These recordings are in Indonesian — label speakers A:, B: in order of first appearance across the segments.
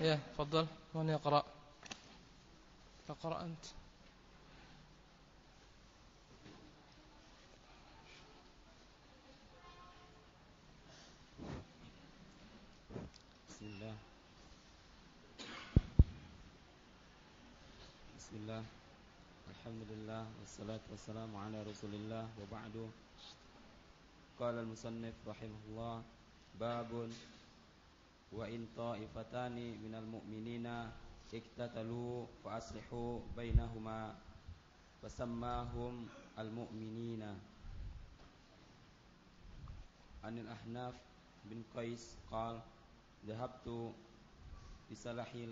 A: يا تفضل. من يقرأ؟ اقرأ أنت.
B: Bismillah. Alhamdulillah wassalatu wassalamu ala Rasulillah wa ba'du. Qala al-musannif rahimahullah, babun wa in ta'ifatani minal mu'minina iktatalu fa aslihu bainahuma fasammahum al-mu'minina. Anil Ahnaf bin Qais qala dhahabtu bisilahi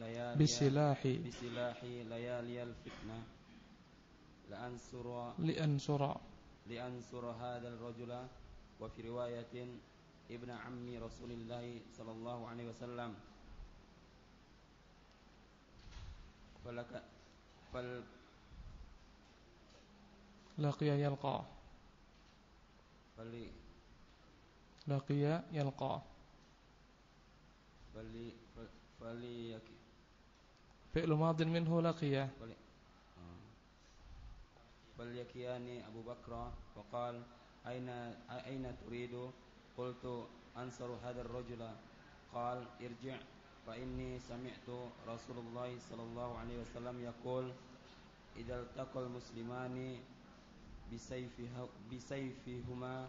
B: layaliyal fitnah li'ansura hadal rajula. Wa fi riwayatin ibnu ammi Rasulillah sallallahu alaihi wasallam
A: laqiya yalqa fi'lu madin minhu laqiya
B: falyakiyani Abu Bakr wa qala aina turidu qultu ansaru hadha ar-rajula qala irji' fa inni sami'tu Rasulullah sallallahu alaihi wasallam yaqul idzal taqal muslimani bisayfihima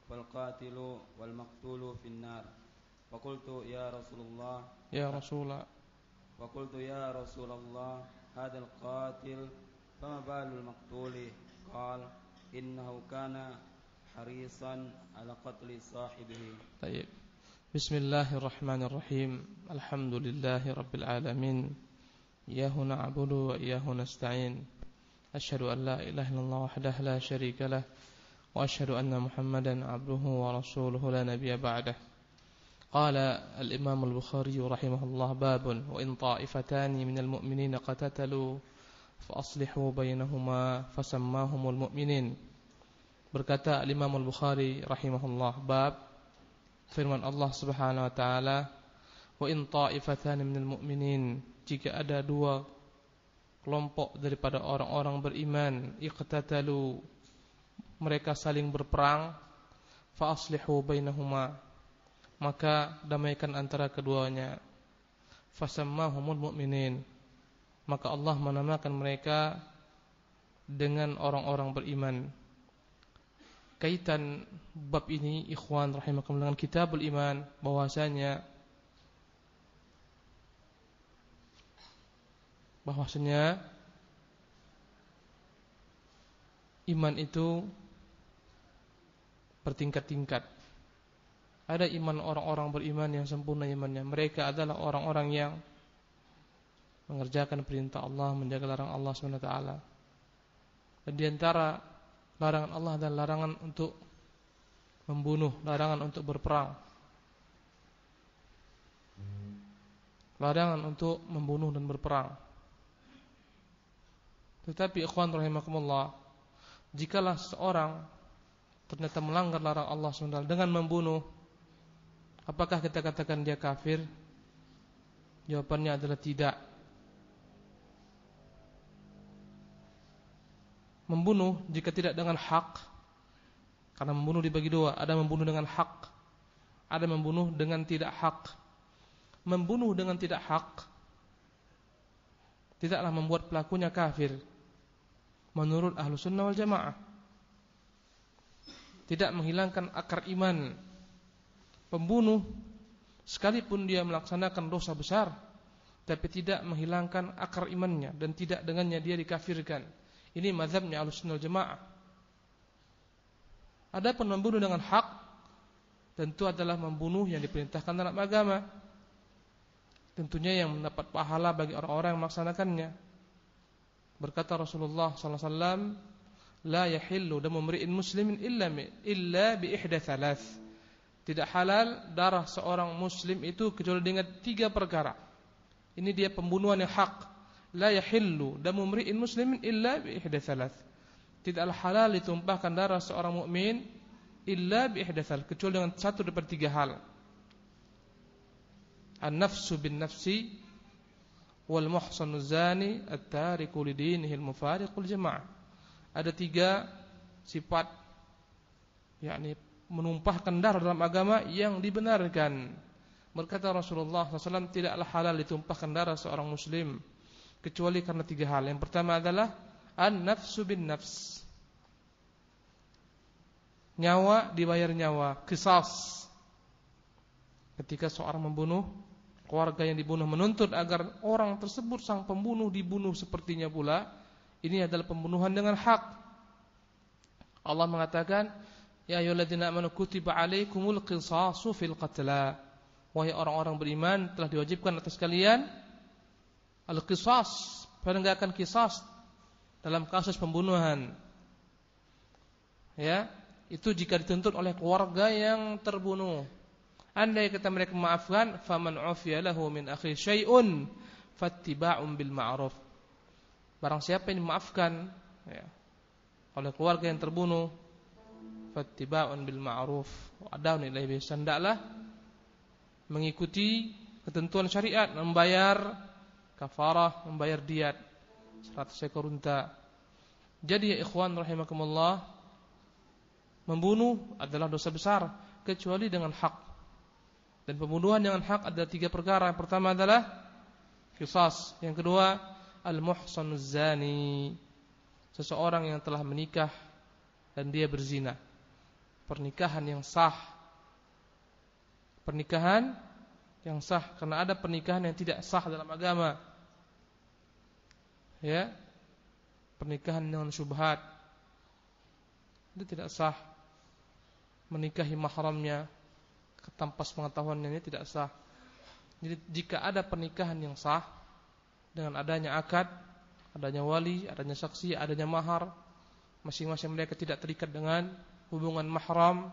B: fal qatilu wal maqtulu finnar. Faqultu ya Rasulullah hadzal qatil fama balul maqtuli qala innahu kana harisan ala qatli sahibihi.
A: Baik. Bismillahirrahmanirrahim. Alhamdulillahi rabbil alamin. Iyyahu na'budu wa iyyahu nasta'in. Asyhadu an la ilaha illallah wahdahu la syarika lah wa asyhadu anna Muhammadan 'abduhu wa rasuluhu la nabiyya ba'dah. Qala al-Imam al-Bukhari rahimahullah, babun wa in ta'ifatani minal mu'minina qatatalu fa aslihu bainahuma fasammahumul mu'minin. Berkata al-Imam al-Bukhari rahimahullah, bab firman Allah Subhanahu wa taala, wa in ta'ifatani minal mu'minin, jika ada dua kelompok daripada orang-orang beriman, iqtatalu, mereka saling berperang, fa aslihu bainahuma, maka damaikan antara keduanya, fasammahumul mu'minin, maka Allah menamakan mereka dengan orang-orang beriman. Kaitan bab ini ikhwan rahimakumullah dengan kitabul iman, bahwasanya iman itu bertingkat-tingkat. Ada iman orang-orang beriman yang sempurna imannya. Mereka adalah orang-orang yang mengerjakan perintah Allah, menjaga larangan Allah SWT. Dan di antara larangan Allah adalah larangan untuk membunuh, larangan untuk berperang, larangan untuk membunuh dan berperang. Tetapi ikhwan rahimakumullah, jikalah seorang ternyata melanggar larangan Allah SWT dengan membunuh, apakah kita katakan dia kafir? Jawabannya adalah tidak. Membunuh jika tidak dengan hak, karena membunuh dibagi dua, ada membunuh dengan hak, ada membunuh dengan tidak hak. Membunuh dengan tidak hak tidaklah membuat pelakunya kafir menurut Ahlus Sunnah wal Jamaah. Tidak menghilangkan akar iman. Pembunuh sekalipun dia melaksanakan dosa besar, tapi tidak menghilangkan akar imannya, dan tidak dengannya dia dikafirkan. Ini mazhabnya Ahlus Sunnah wal Jamaah. Adapun membunuh dengan hak, tentu adalah membunuh yang diperintahkan dalam agama, tentunya yang mendapat pahala bagi orang-orang yang melaksanakannya. Berkata Rasulullah SAW, la yahillu damu mri'in muslimin illa bi ihda thalath. Tidak halal darah seorang muslim itu kecuali dengan 3 perkara. Ini dia pembunuhan yang hak. La yahillu damu mri'in muslimin illa bi ihda thalath. Tidaklah halal ditumpahkan darah seorang mukmin illa bi ihdatsal, kecuali dengan satu daripada tiga hal. An-nafsu bin nafsi wal muhsanu zani at-tariku lidinihi al-mufariqul jamaah. Ada tiga sifat, yakni menumpahkan darah dalam agama yang dibenarkan. Berkata Rasulullah SAW, tidaklah halal ditumpahkan darah seorang muslim kecuali karena tiga hal. Yang pertama adalah an-nafsu bin nafs, nyawa dibayar nyawa, qisas. Ketika seorang membunuh, keluarga yang dibunuh menuntut agar orang tersebut, sang pembunuh, dibunuh sepertinya pula. Ini adalah pembunuhan dengan hak. Allah mengatakan, ya ayyuhalladzina amanu kutiba alaikumul qisasu fil qatla. Wahai orang-orang beriman, telah diwajibkan atas kalian al-qisas, penegakan qisas dalam kasus pembunuhan. Ya, itu jika dituntut oleh keluarga yang terbunuh. Andai kata mereka memaafkan, faman ufiya lahu min akhi syai'un fattiba'un bil ma'ruf. Barang siapa yang memaafkan, ya, oleh keluarga yang terbunuh, fattiba'un bil ma'ruf wa adaun ilaihi biihsan, hendaklah mengikuti ketentuan syariat, membayar kafarah, membayar diat 100 ekor unta. Jadi ya ikhwan rahimakumullah, membunuh adalah dosa besar kecuali dengan hak. Dan pembunuhan dengan hak ada tiga perkara. Yang pertama adalah qisas. Yang kedua, al-muhsanuz zani, seseorang yang telah menikah dan dia berzina. Pernikahan yang sah. Pernikahan yang sah, karena ada pernikahan yang tidak sah dalam agama. Ya. Pernikahan dengan syubhat, itu tidak sah. Menikahi mahramnya tanpa pengetahuannya, ini tidak sah. Jadi jika ada pernikahan yang sah dengan adanya akad, adanya wali, adanya saksi, adanya mahar, masing-masing mereka tidak terikat dengan hubungan mahram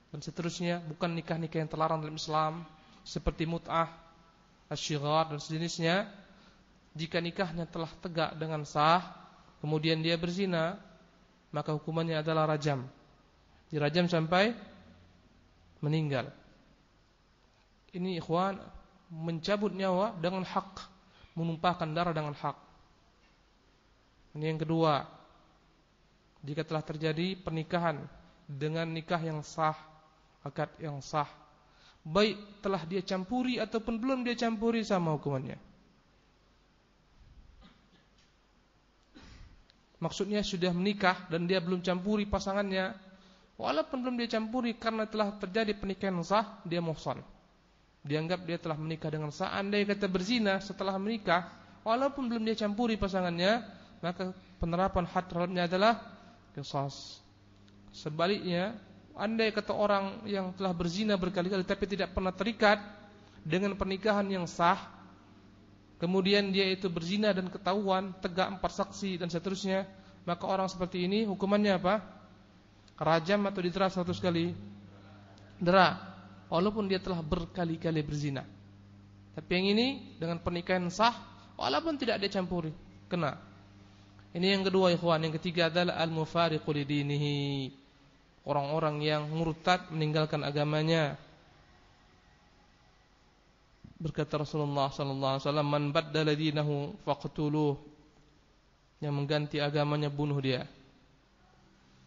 A: dan seterusnya, bukan nikah-nikah yang terlarang dalam Islam seperti mut'ah, asyighar dan sejenisnya. Jika nikahnya telah tegak dengan sah, kemudian dia berzina, maka hukumannya adalah rajam. Dirajam sampai meninggal. Ini ikhwan, mencabut nyawa dengan hak, menumpahkan darah dengan hak. Ini yang kedua. Jika telah terjadi pernikahan dengan nikah yang sah, akad yang sah, baik telah dia campuri ataupun belum dia campuri, sama hukumannya. Maksudnya sudah menikah dan dia belum campuri pasangannya, walaupun belum dia campuri, karena telah terjadi pernikahan yang sah, dia muhsan. Dianggap dia telah menikah dengan sah. Andai kata berzina setelah menikah, walaupun belum dia campuri pasangannya, maka penerapan had terhadapnya adalah qisas. Sebaliknya, andai kata orang yang telah berzina berkali-kali tapi tidak pernah terikat dengan pernikahan yang sah, kemudian dia itu berzina dan ketahuan, tegak 4 saksi dan seterusnya, maka orang seperti ini hukumannya apa? Rajam atau didera 100 kali? Dera, walaupun dia telah berkali-kali berzina. Tapi yang ini dengan pernikahan sah, walaupun tidak dia campuri, kena. Ini yang kedua ikhwan. Yang ketiga adalah al-mufariqu lidinihi, orang-orang yang murtad, meninggalkan agamanya. Berkata Rasulullah sallallahu alaihi wasallam, man baddala dinahu faqtuluh, yang mengganti agamanya bunuh dia.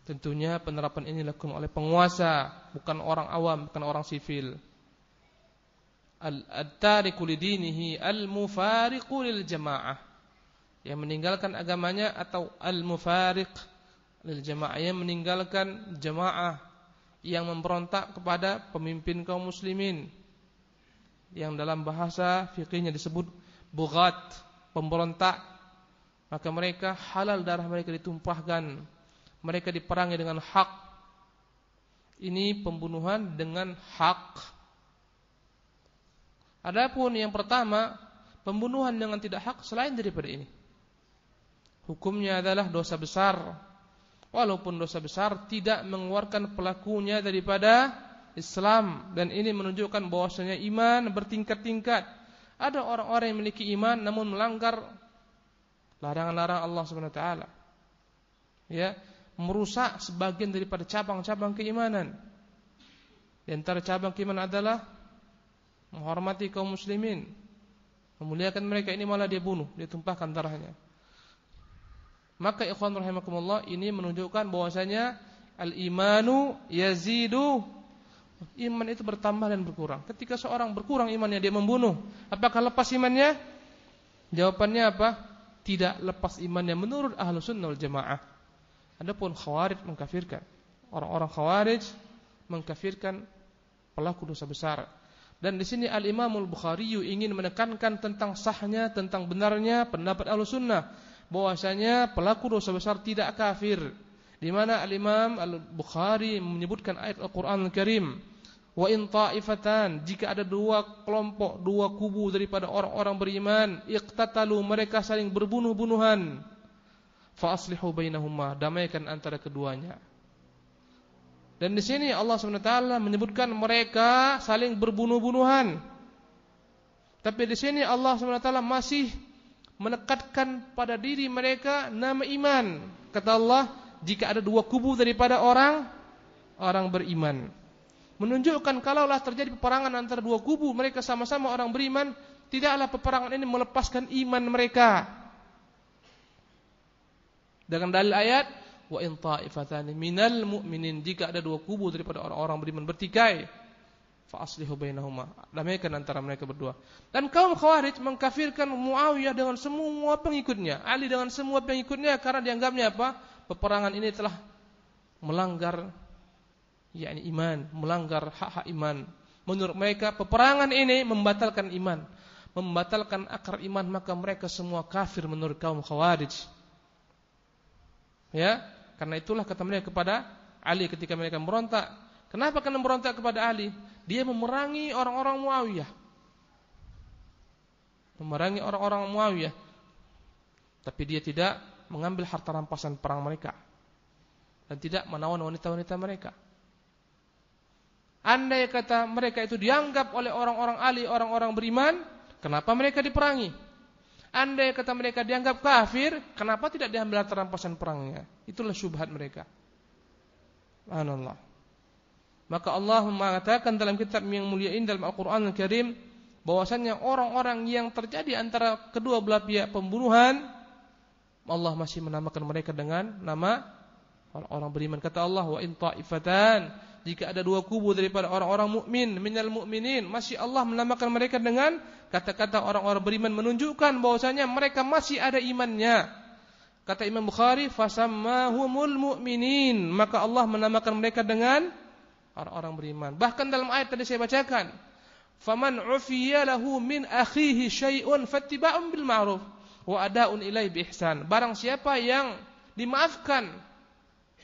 A: Tentunya penerapan ini dilakukan oleh penguasa, bukan orang awam, bukan orang sivil. Al-tariku lidinihi al-mufariqu lil jamaah, yang meninggalkan agamanya, atau al-mufariq lil jamaah, yang meninggalkan jamaah, yang memberontak kepada pemimpin kaum muslimin, yang dalam bahasa fikihnya disebut bughat, pemberontak. Maka mereka halal darah mereka ditumpahkan, mereka diperangi dengan hak. Ini pembunuhan dengan hak. Adapun yang pertama, pembunuhan dengan tidak hak, selain daripada ini, hukumnya adalah dosa besar. Walaupun dosa besar tidak mengeluarkan pelakunya daripada Islam. Dan ini menunjukkan bahwasanya iman bertingkat-tingkat. Ada orang-orang yang memiliki iman namun melanggar larangan-larangan Allah Subhanahu wa taala. Ya, merusak sebagian daripada cabang-cabang keimanan. Di antara cabang keimanan adalah menghormati kaum muslimin, memuliakan mereka. Ini malah dia bunuh, dia tumpahkan darahnya. Maka ikhwan rahimakumullah, ini menunjukkan bahwasanya al-imanu yazidu, iman itu bertambah dan berkurang. Ketika seorang berkurang imannya, dia membunuh, apakah lepas imannya? Jawabannya apa? Tidak lepas imannya menurut Ahlus Sunnah wal Jamaah. Adapun Khawarij mengkafirkan. Orang-orang Khawarij mengkafirkan pelaku dosa besar. Dan di sini Al-Imamul Bukhari ingin menekankan tentang sahnya, tentang benarnya pendapat Ahlus Sunnah, bahwasanya pelaku dosa besar tidak kafir. Di mana Al-Imam Al-Bukhari menyebutkan ayat Al-Qur'an Al-Karim, wa in ta'ifatan, jika ada dua kelompok, dua kubu daripada orang-orang beriman, iqtatalu, mereka saling berbunuh-bunuhan, fa aslihu bainahuma, damaikan antara keduanya. Dan di sini Allah SWT menyebutkan mereka saling berbunuh-bunuhan. Tapi di sini Allah SWT masih menekatkan pada diri mereka nama iman. Kata Allah, jika ada dua kubu daripada orang beriman, menunjukkan kalaulah terjadi peperangan antara dua kubu, mereka sama-sama orang beriman, tidaklah peperangan ini melepaskan iman mereka. Dengan dalil ayat, wa in ta'ifatani minal mu'minin, jika ada dua kubu daripada orang-orang beriman bertikai, fa aslihu bainahuma, damaikan antara mereka berdua. Dan kaum Khawarij mengkafirkan Muawiyah dengan semua pengikutnya, Ali dengan semua pengikutnya, karena dianggapnya apa? Peperangan ini telah melanggar yakni iman, melanggar hak-hak iman. Menurut mereka peperangan ini membatalkan iman, membatalkan akar iman, maka mereka semua kafir menurut kaum Khawarij. Ya, karena itulah kata mereka kepada Ali ketika mereka merontak. Kenapa kena merontak kepada Ali? Dia memerangi orang-orang Muawiyah. Memerangi orang-orang Muawiyah. Tapi dia tidak mengambil harta rampasan perang mereka dan tidak menawan wanita-wanita mereka. Andai kata mereka itu dianggap oleh orang-orang Ali, orang-orang beriman, kenapa mereka diperangi? Andai kata mereka dianggap kafir, kenapa tidak diambil harta rampasan perangnya? Itulah syubhat mereka. Subhanallah. Maka Allah mengatakan dalam kitab yang mulia ini, dalam Al-Quran Al-Karim, bahwasannya orang-orang yang terjadi antara kedua belah pihak pembunuhan, Allah masih menamakan mereka dengan nama orang-orang beriman. Kata Allah, wa in ta'ifatan, jika ada dua kubu daripada orang-orang mukmin, minal mu'minin, masih Allah menamakan mereka dengan kata-kata orang-orang beriman, menunjukkan bahwasanya mereka masih ada imannya. Kata Imam Bukhari, fasammahumul mu'minin, maka Allah menamakan mereka dengan orang-orang beriman. Bahkan dalam ayat tadi saya bacakan, faman ufiya lahu min akhihi syai'un fattiba'un bil ma'ruf wa ada'un ilaihi bi ihsan. Barang siapa yang dimaafkan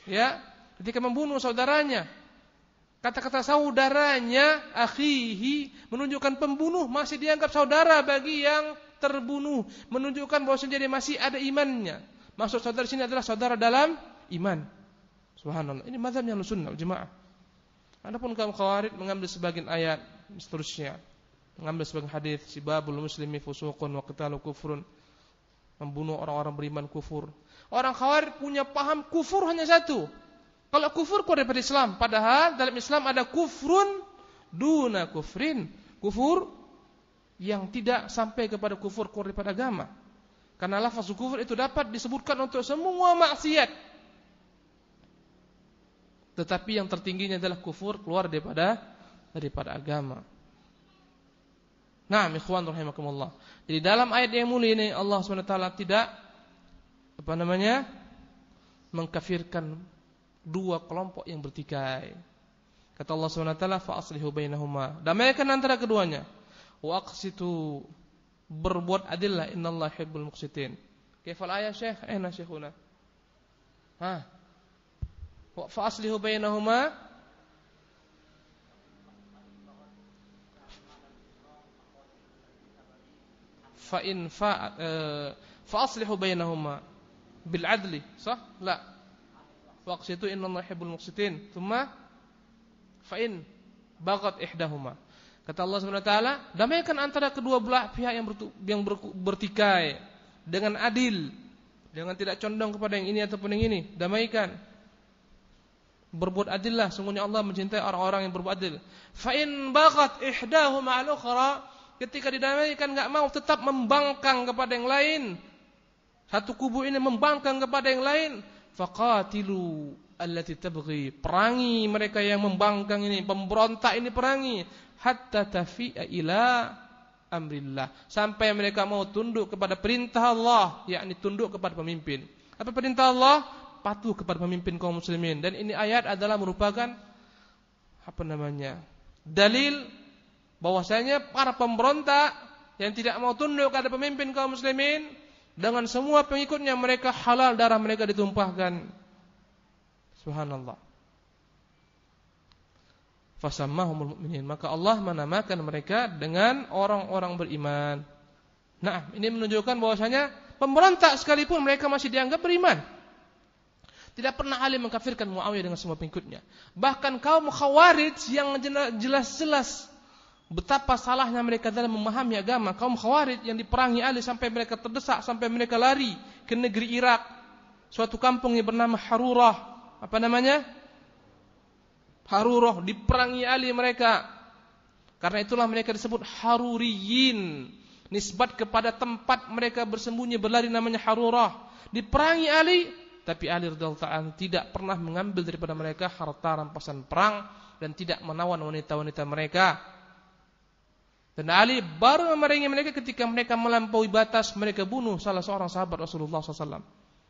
A: ya ketika membunuh saudaranya, kata-kata saudaranya, akhihi, menunjukkan pembunuh masih dianggap saudara bagi yang terbunuh, menunjukkan bahwa dia masih ada imannya. Maksud saudara sini adalah saudara dalam iman. Subhanallah. Ini mazhabnya Ahlussunnah wal Jamaah. Adapun kaum Khawarij mengambil sebagian ayat seterusnya, mengambil sebagian hadis, sibabul muslimi fusuqun wa qitalu kufrun, membunuh orang-orang beriman kufur. Orang Khawarij punya paham kufur hanya satu. Kalau kufur keluar daripada Islam, padahal dalam Islam ada kufrun duna kufrin, kufur yang tidak sampai kepada kufur keluar daripada agama. Karena lafaz kufur itu dapat disebutkan untuk semua maksiat. Tetapi yang tertingginya adalah kufur keluar daripada agama. Nah, ikhwan rahimakumullah. Jadi dalam ayat yang mulia ini Allah SWT tidak mengkafirkan dua kelompok yang bertikai. Kata Allah SWT, fa aslihu bainahuma, damaikan antara keduanya. Wa aqsitu, berbuat adillah, innallaha yuhibbul muqsitin. Kaifal ayat Syekh? Aina Syekhuna? Fa aslihu bainahuma, fa in fa aslihu bainahuma bil adli, sah? La. Waqsitu innallaha yuhibbul muqsitin. Tsumma fa in baghat ihdahuma. Kata Allah SWT, damaikan antara kedua belah pihak yang bertikai dengan adil, jangan tidak condong kepada yang ini ataupun yang ini, damaikan. Berbuat adillah, sungguhnya Allah mencintai orang-orang yang berbuat adil. Fa in baghat ihdahuma 'ala ukhra, ketika didamaikan enggak mau, tetap membangkang kepada yang lain. Satu kubu ini membangkang kepada yang lain, faqatilu allati tabghi, perangi mereka yang membangkang ini, pemberontak ini perangi, hatta tafi'a ila amrillah, sampai mereka mau tunduk kepada perintah Allah, yakni tunduk kepada pemimpin. Apa perintah Allah? Patuh kepada pemimpin kaum muslimin. Dan ini ayat adalah merupakan dalil bahwasanya para pemberontak yang tidak mau tunduk kepada pemimpin kaum muslimin, dengan semua pengikutnya mereka halal darah mereka ditumpahkan. Subhanallah. Fasammahumul mu'minin, maka Allah menamakan mereka dengan orang-orang beriman. Nah, ini menunjukkan bahwasanya pemberontak sekalipun mereka masih dianggap beriman. Tidak pernah Ali mengkafirkan Muawiyah dengan semua pengikutnya. Bahkan kaum Khawarij yang jelas-jelas betapa salahnya mereka dalam memahami agama, kaum Khawarij yang diperangi Ali sampai mereka terdesak, sampai mereka lari ke negeri Irak, suatu kampung yang bernama Harurah. Harurah, diperangi Ali mereka. Karena itulah mereka disebut Haruriyin, nisbat kepada tempat mereka bersembunyi berlari namanya Harurah. Diperangi Ali, tapi Ali radhiyallahu ta'ala tidak pernah mengambil daripada mereka harta rampasan perang dan tidak menawan wanita-wanita mereka. Dan Ali baru memerangi mereka ketika mereka melampaui batas, mereka bunuh salah seorang sahabat Rasulullah SAW.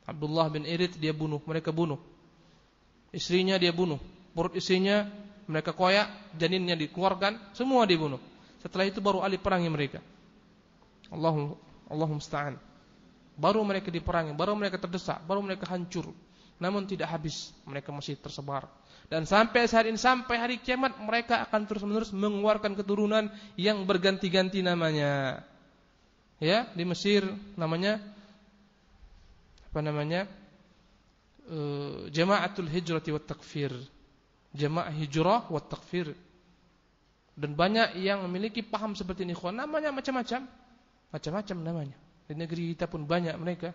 A: Abdullah bin Irid dia bunuh, mereka bunuh. Istrinya dia bunuh, perut istrinya mereka koyak, janinnya dikeluarkan, semua dibunuh. Setelah itu baru Ali perangi mereka. Allahumma musta'an. Baru mereka diperangi, baru mereka terdesak, baru mereka hancur. Namun tidak habis, mereka masih tersebar. Dan sampai saat ini, sampai hari kiamat, mereka akan terus-menerus mengeluarkan keturunan yang berganti-ganti namanya. Ya, di Mesir namanya Jama'atul Hijrati wat Takfir. Jamaah hijrah wat takfir. Dan banyak yang memiliki paham seperti ini. Namanya macam-macam. Macam-macam namanya. Di negeri kita pun banyak mereka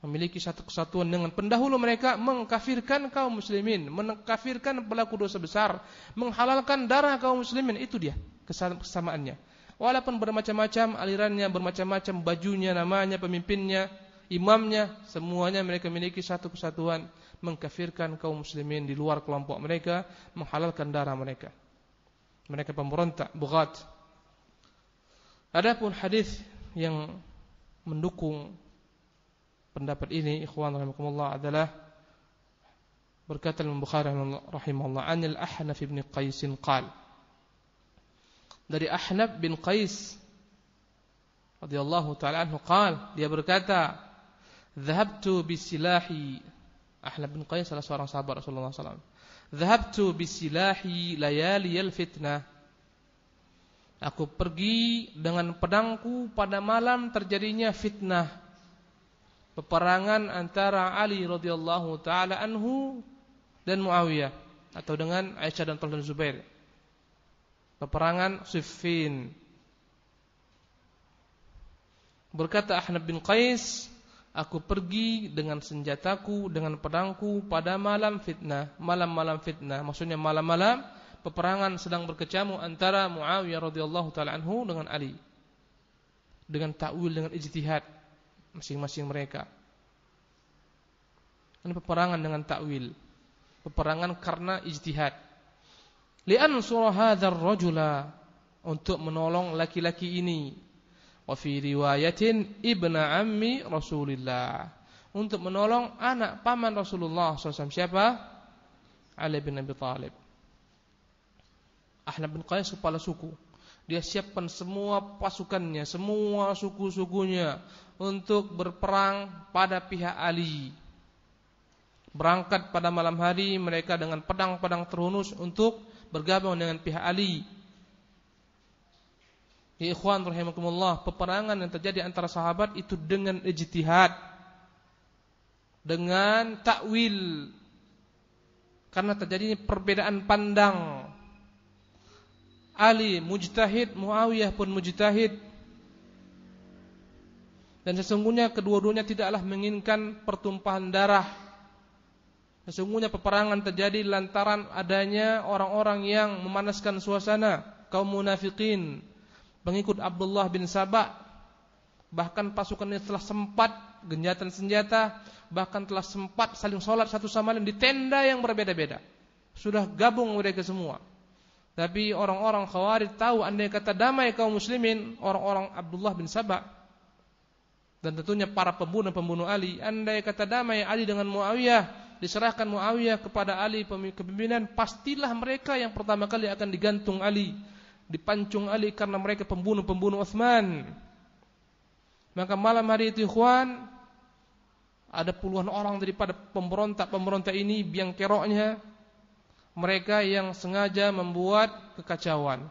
A: memiliki satu kesatuan dengan pendahulu mereka mengkafirkan kaum muslimin, mengkafirkan pelaku dosa besar, menghalalkan darah kaum muslimin. Itu dia kesamaannya. Walaupun bermacam-macam alirannya, bermacam-macam bajunya, namanya, pemimpinnya, imamnya, semuanya mereka memiliki satu kesatuan, mengkafirkan kaum muslimin di luar kelompok mereka, menghalalkan darah mereka. Mereka pemberontak, bughat. Adapun hadis yang mendukung pendapat ini, ikhwan rahimakumullah, adalah berkata Imam Bukhari rahimahullah, anil Ahnaf bin Qais qala, dari Ahnaf bin Qais radhiyallahu ta'ala anhu qala, dia berkata, dhahabtu bisilahi, Ahnaf bin Qais salah seorang sahabat Rasulullah SAW, dhahabtu bisilahi layaliyal fitnah, aku pergi dengan pedangku pada malam terjadinya fitnah, peperangan antara Ali radhiyallahu ta'ala anhu dan Muawiyah, atau dengan Aisyah dan Talha bin Zubair, peperangan Siffin. Berkata Ahnaf bin Qais, aku pergi dengan senjataku, dengan pedangku pada malam fitnah. Malam-malam fitnah, maksudnya malam-malam peperangan sedang berkecamuk antara Muawiyah radhiyallahu ta'ala anhu dengan Ali, dengan ta'wil, dengan ijtihad masing-masing mereka. Ini peperangan dengan ta'wil, peperangan karena ijtihad. Li'ansura hadzal rajula, untuk menolong laki-laki ini. Wa fi riwayatin ibna ammi Rasulillah, untuk menolong anak paman Rasulullah SAW. Siapa? Ali bin Abi Thalib. Ahnaf bin Qais kepala suku. Dia siapkan semua pasukannya, semua suku-sukunya untuk berperang pada pihak Ali. Berangkat pada malam hari mereka dengan pedang-pedang terhunus untuk bergabung dengan pihak Ali. Ya ikhwan rahimakumullah, peperangan yang terjadi antara sahabat itu dengan ijtihad, dengan takwil, karena terjadinya perbedaan pandang. Ali mujtahid, Muawiyah pun mujtahid, dan sesungguhnya kedua-duanya tidaklah menginginkan pertumpahan darah. Sesungguhnya peperangan terjadi lantaran adanya orang-orang yang memanaskan suasana, kaum munafikin, pengikut Abdullah bin Sabah. Bahkan pasukannya telah sempat genjatan senjata, bahkan telah sempat saling sholat satu sama lain di tenda yang berbeda-beda. Sudah gabung mereka semua. Tapi orang-orang Khawarij tahu andai kata damai kaum muslimin, orang-orang Abdullah bin Sabah dan tentunya para pembunuh Ali, andai kata damai Ali dengan Muawiyah, diserahkan Muawiyah kepada Ali kepemimpinan, pastilah mereka yang pertama kali akan digantung Ali, dipancung Ali karena mereka pembunuh Utsman. Maka malam hari itu ikhwan, ada puluhan orang daripada pemberontak ini, biang keroknya, mereka yang sengaja membuat kekacauan.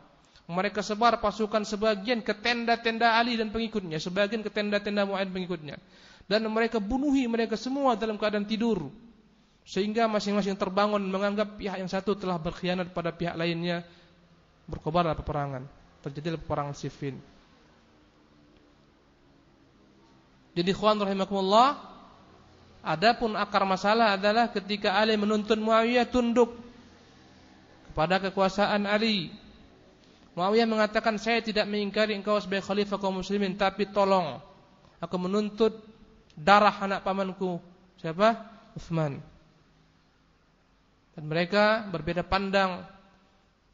A: Mereka sebar pasukan sebagian ke tenda-tenda Ali dan pengikutnya, sebagian ke tenda-tenda Muawiyah dan pengikutnya, dan mereka bunuhi mereka semua dalam keadaan tidur. Sehingga masing-masing terbangun menganggap pihak yang satu telah berkhianat pada pihak lainnya. Berkobarlah peperangan. Terjadilah peperangan Siffin. Jadi ikhwan rahimakumullah, adapun akar masalah adalah ketika Ali menuntun Muawiyah tunduk kepada kekuasaan Ali. Muawiyah mengatakan, saya tidak mengingkari engkau sebagai khalifah kaum muslimin, tapi tolong aku menuntut darah anak pamanku. Siapa? Utsman. Dan mereka berbeda pandang.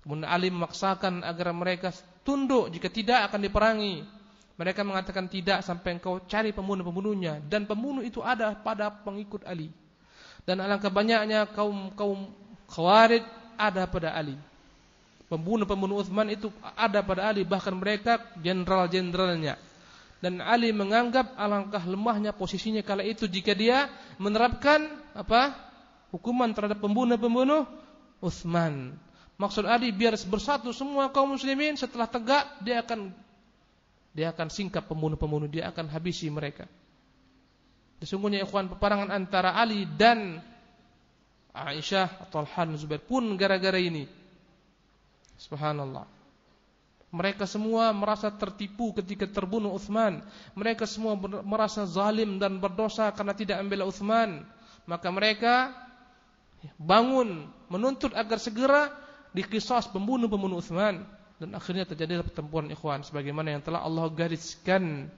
A: Kemudian Ali memaksakan agar mereka tunduk, jika tidak akan diperangi. Mereka mengatakan tidak sampai engkau cari pembunuh-pembunuhnya, dan pembunuh itu ada pada pengikut Ali. Dan alangkah banyaknya kaum Khawarij ada pada Ali. Pembunuh Utsman itu ada pada Ali, bahkan mereka jenderal-jenderalnya. Dan Ali menganggap alangkah lemahnya posisinya kala itu jika dia menerapkan hukuman terhadap pembunuh Utsman. Maksud Ali biar bersatu semua kaum muslimin, setelah tegak dia akan singkap pembunuh-pembunuh, dia akan habisi mereka. Sesungguhnya ikhwan, peperangan antara Ali dan Aisyah atau Talha bin Zubair pun gara-gara ini. Subhanallah. Mereka semua merasa tertipu ketika terbunuh Utsman. Mereka semua merasa zalim dan berdosa karena tidak membela Utsman. Maka mereka bangun menuntut agar segera diqisas pembunuh Utsman, dan akhirnya terjadilah pertempuran ikhwan sebagaimana yang telah Allah gariskan,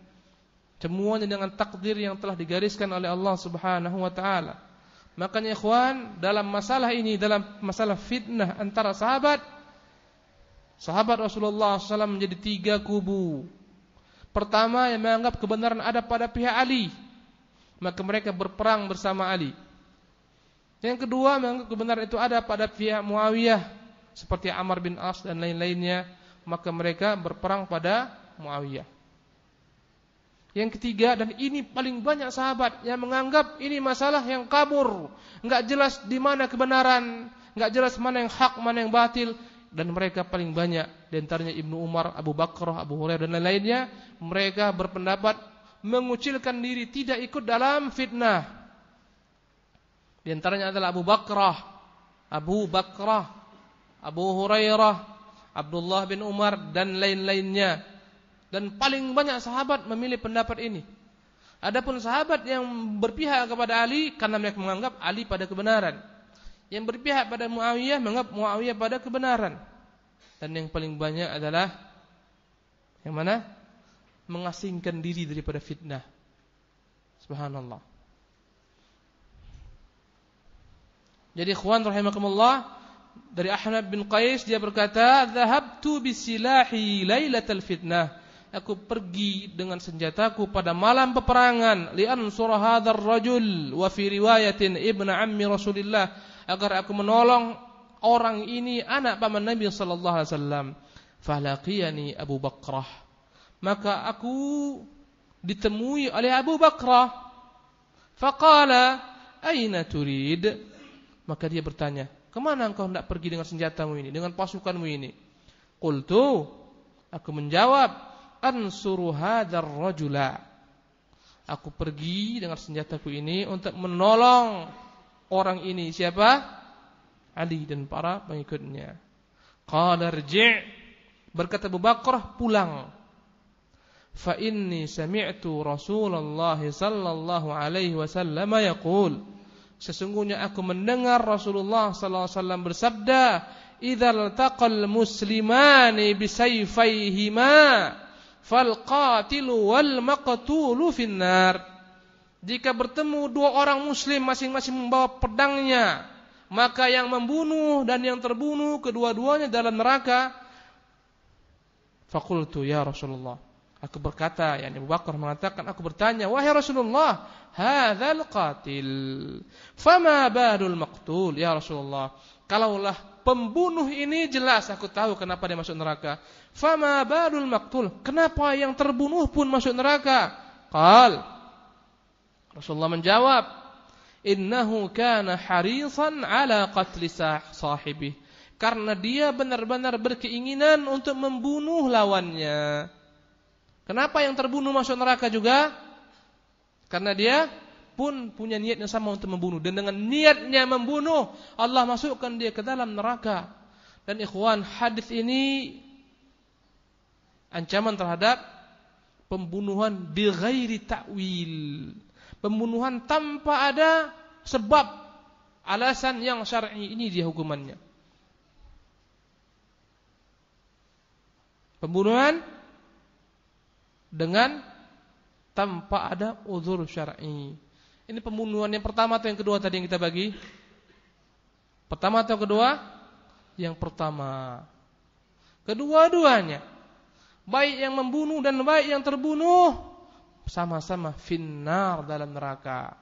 A: semuanya dengan takdir yang telah digariskan oleh Allah Subhanahu wa taala. Makanya ikhwan, dalam masalah ini, dalam masalah fitnah antara sahabat Rasulullah SAW menjadi 3 kubu. Pertama, yang menganggap kebenaran ada pada pihak Ali, maka mereka berperang bersama Ali. Yang kedua, menganggap kebenaran itu ada pada pihak Muawiyah, seperti Amr bin As dan lain-lainnya, maka mereka berperang pada Muawiyah. Yang ketiga, dan ini paling banyak sahabat yang menganggap ini masalah yang kabur, enggak jelas di mana kebenaran, enggak jelas mana yang hak, mana yang batil, dan mereka paling banyak di antaranya Ibnu Umar, Abu Bakar, Abu Hurairah dan lain-lainnya, mereka berpendapat mengucilkan diri, tidak ikut dalam fitnah. Di antaranya adalah Abu Bakrah, Abu Hurairah, Abdullah bin Umar dan lain-lainnya. Dan paling banyak sahabat memilih pendapat ini. Adapun sahabat yang berpihak kepada Ali karena mereka menganggap Ali pada kebenaran. Yang berpihak pada Muawiyah menganggap Muawiyah pada kebenaran. Dan yang paling banyak adalah yang mana? Mengasingkan diri daripada fitnah. Subhanallah. Jadi ikhwan rahimakumullah, dari Ahmad bin Qais dia berkata, "Dhahabtu bisilahi lailatal fitnah." Aku pergi dengan senjataku pada malam peperangan, li'ansura hadzal rajul, wa fi riwayatin ibnu ammi Rasulillah, agar aku menolong orang ini, anak paman Nabi sallallahu alaihi wasallam. Falaqiyani Abu Bakrah. Maka aku ditemui oleh Abu Bakrah. Faqala, "Aina turid?" Maka dia bertanya, "Kemana engkau hendak pergi dengan senjatamu ini, dengan pasukanmu ini?" Qultu, aku menjawab, "Ansuru hadzal rajula." Aku pergi dengan senjataku ini untuk menolong orang ini. Siapa? Ali dan para pengikutnya. Qala irji', berkata Abu Bakar, pulang. Fa inni sami'tu Rasulullah sallallahu alaihi wasallam yaqul, sesungguhnya aku mendengar Rasulullah sallallahu alaihi wasallam bersabda, "Idzal taqal muslimani bisayfayhima fal qatilu wal maqtulu finnar." Jika bertemu dua orang muslim masing-masing membawa pedangnya, maka yang membunuh dan yang terbunuh kedua-duanya dalam neraka. Faqultu ya Rasulullah, aku berkata, yakni Abu Bakar mengatakan, aku bertanya, wahai Rasulullah, hadzal qatil, fama balul maqtul ya Rasulullah. Kalaulah pembunuh ini jelas aku tahu kenapa dia masuk neraka. Fama balul maqtul, kenapa yang terbunuh pun masuk neraka? Qal, Rasulullah menjawab, innahu kana harisan ala qatli sahibi, karena dia benar-benar berkeinginan untuk membunuh lawannya. Kenapa yang terbunuh masuk neraka juga? Karena dia pun punya niat yang sama untuk membunuh, dan dengan niatnya membunuh Allah masukkan dia ke dalam neraka. Dan ikhwan, hadis ini ancaman terhadap pembunuhan bi ghairi ta'wil, pembunuhan tanpa ada sebab alasan yang syar'i. Ini dia hukumannya. Pembunuhan dengan tanpa ada uzur syar'i. Ini pembunuhan yang pertama atau yang kedua tadi yang kita bagi? Pertama atau kedua? Yang pertama. Kedua-duanya, baik yang membunuh dan baik yang terbunuh, sama-sama finnar, dalam neraka.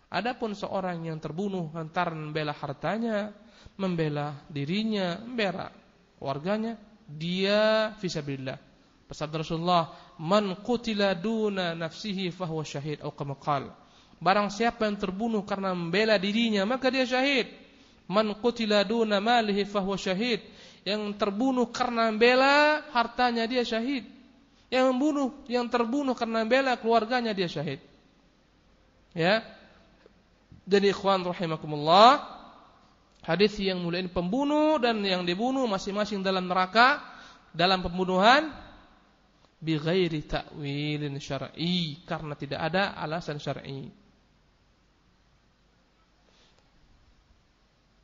A: Adapun seorang yang terbunuh lantaran membela hartanya, membela dirinya, membela keluarganya, dia fisabilillah. Sabda Rasulullah, man qutila duna nafsihi fahuwa syahid, atau kama qala. Barang siapa yang terbunuh karena membela dirinya, maka dia syahid. Man qutila duna malihi fahuwa syahid. Yang terbunuh karena membela hartanya, dia syahid. Yang terbunuh karena membela keluarganya, dia syahid. Ya. Jadi ikhwan rahimakumullah, hadis yang mulia ini, pembunuh dan yang dibunuh masing-masing dalam neraka dalam pembunuhan bi ghairi ta'wilin syar'i, karena tidak ada alasan syar'i.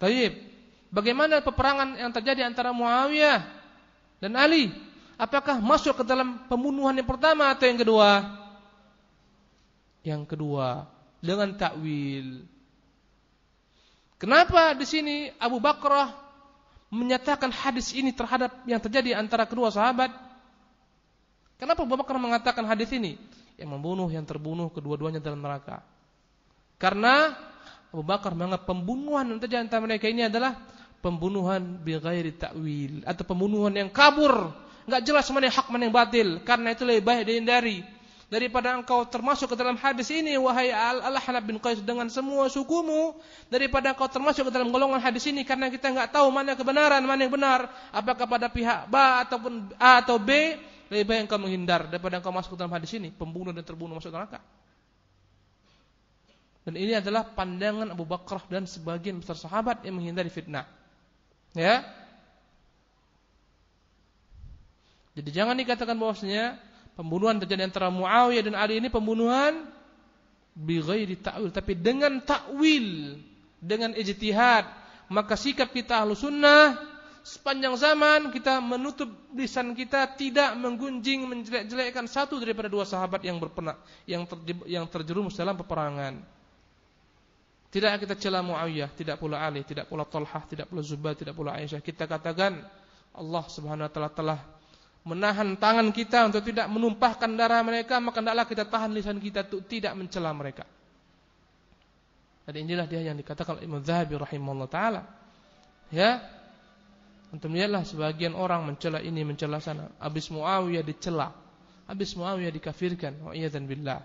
A: Baik, bagaimana peperangan yang terjadi antara Muawiyah dan Ali? Apakah masuk ke dalam pembunuhan yang pertama atau yang kedua? Yang kedua, dengan takwil. Kenapa di sini Abu Bakrah menyatakan hadis ini terhadap yang terjadi antara kedua sahabat? Kenapa Abu Bakrah mengatakan hadis ini? Yang membunuh, yang terbunuh, kedua-duanya dalam neraka. Karena Abu Bakar menganggap pembunuhan yang terjadi antara mereka ini adalah pembunuhan bi ghairi ta'wil, atau pembunuhan yang kabur, enggak jelas mana yang hak mana yang batil. Karena itu lebih baik dihindari daripada engkau termasuk ke dalam hadis ini, wahai Al-Ahnaf bin Qais, dengan semua sukumu, daripada engkau termasuk ke dalam golongan hadis ini, karena kita enggak tahu mana kebenaran, mana yang benar, apakah pada pihak A ataupun A atau B. Lebih baik engkau menghindar daripada engkau masuk ke dalam hadis ini, pembunuh dan terbunuh masuk neraka. Dan ini adalah pandangan Abu Bakrah dan sebagian besar sahabat yang menghindari fitnah. Ya. Jadi jangan dikatakan bahwasanya pembunuhan terjadi antara Muawiyah dan Ali ini pembunuhan bi ghairi ta'wil, tapi dengan takwil, dengan ijtihad. Maka sikap kita Ahlussunnah sepanjang zaman, kita menutup lisan kita, tidak menggunjing, menjelek-jelekkan satu daripada dua sahabat yang yang terjerumus dalam peperangan. Tidak kita cela Muawiyah, tidak pula Ali, tidak pula Talhah, tidak pula Zubair, tidak pula Aisyah. Kita katakan Allah Subhanahu wa taala telah menahan tangan kita untuk tidak menumpahkan darah mereka, maka hendaklah kita tahan lisan kita untuk tidak mencela mereka. Dan inilah dia yang dikatakan Imam Zahabi rahimahullah taala. Ya. Untuk melihatlah sebagian orang mencela ini, mencela sana. Habis Muawiyah dicela, habis Muawiyah dikafirkan. Wa iyadzan billah.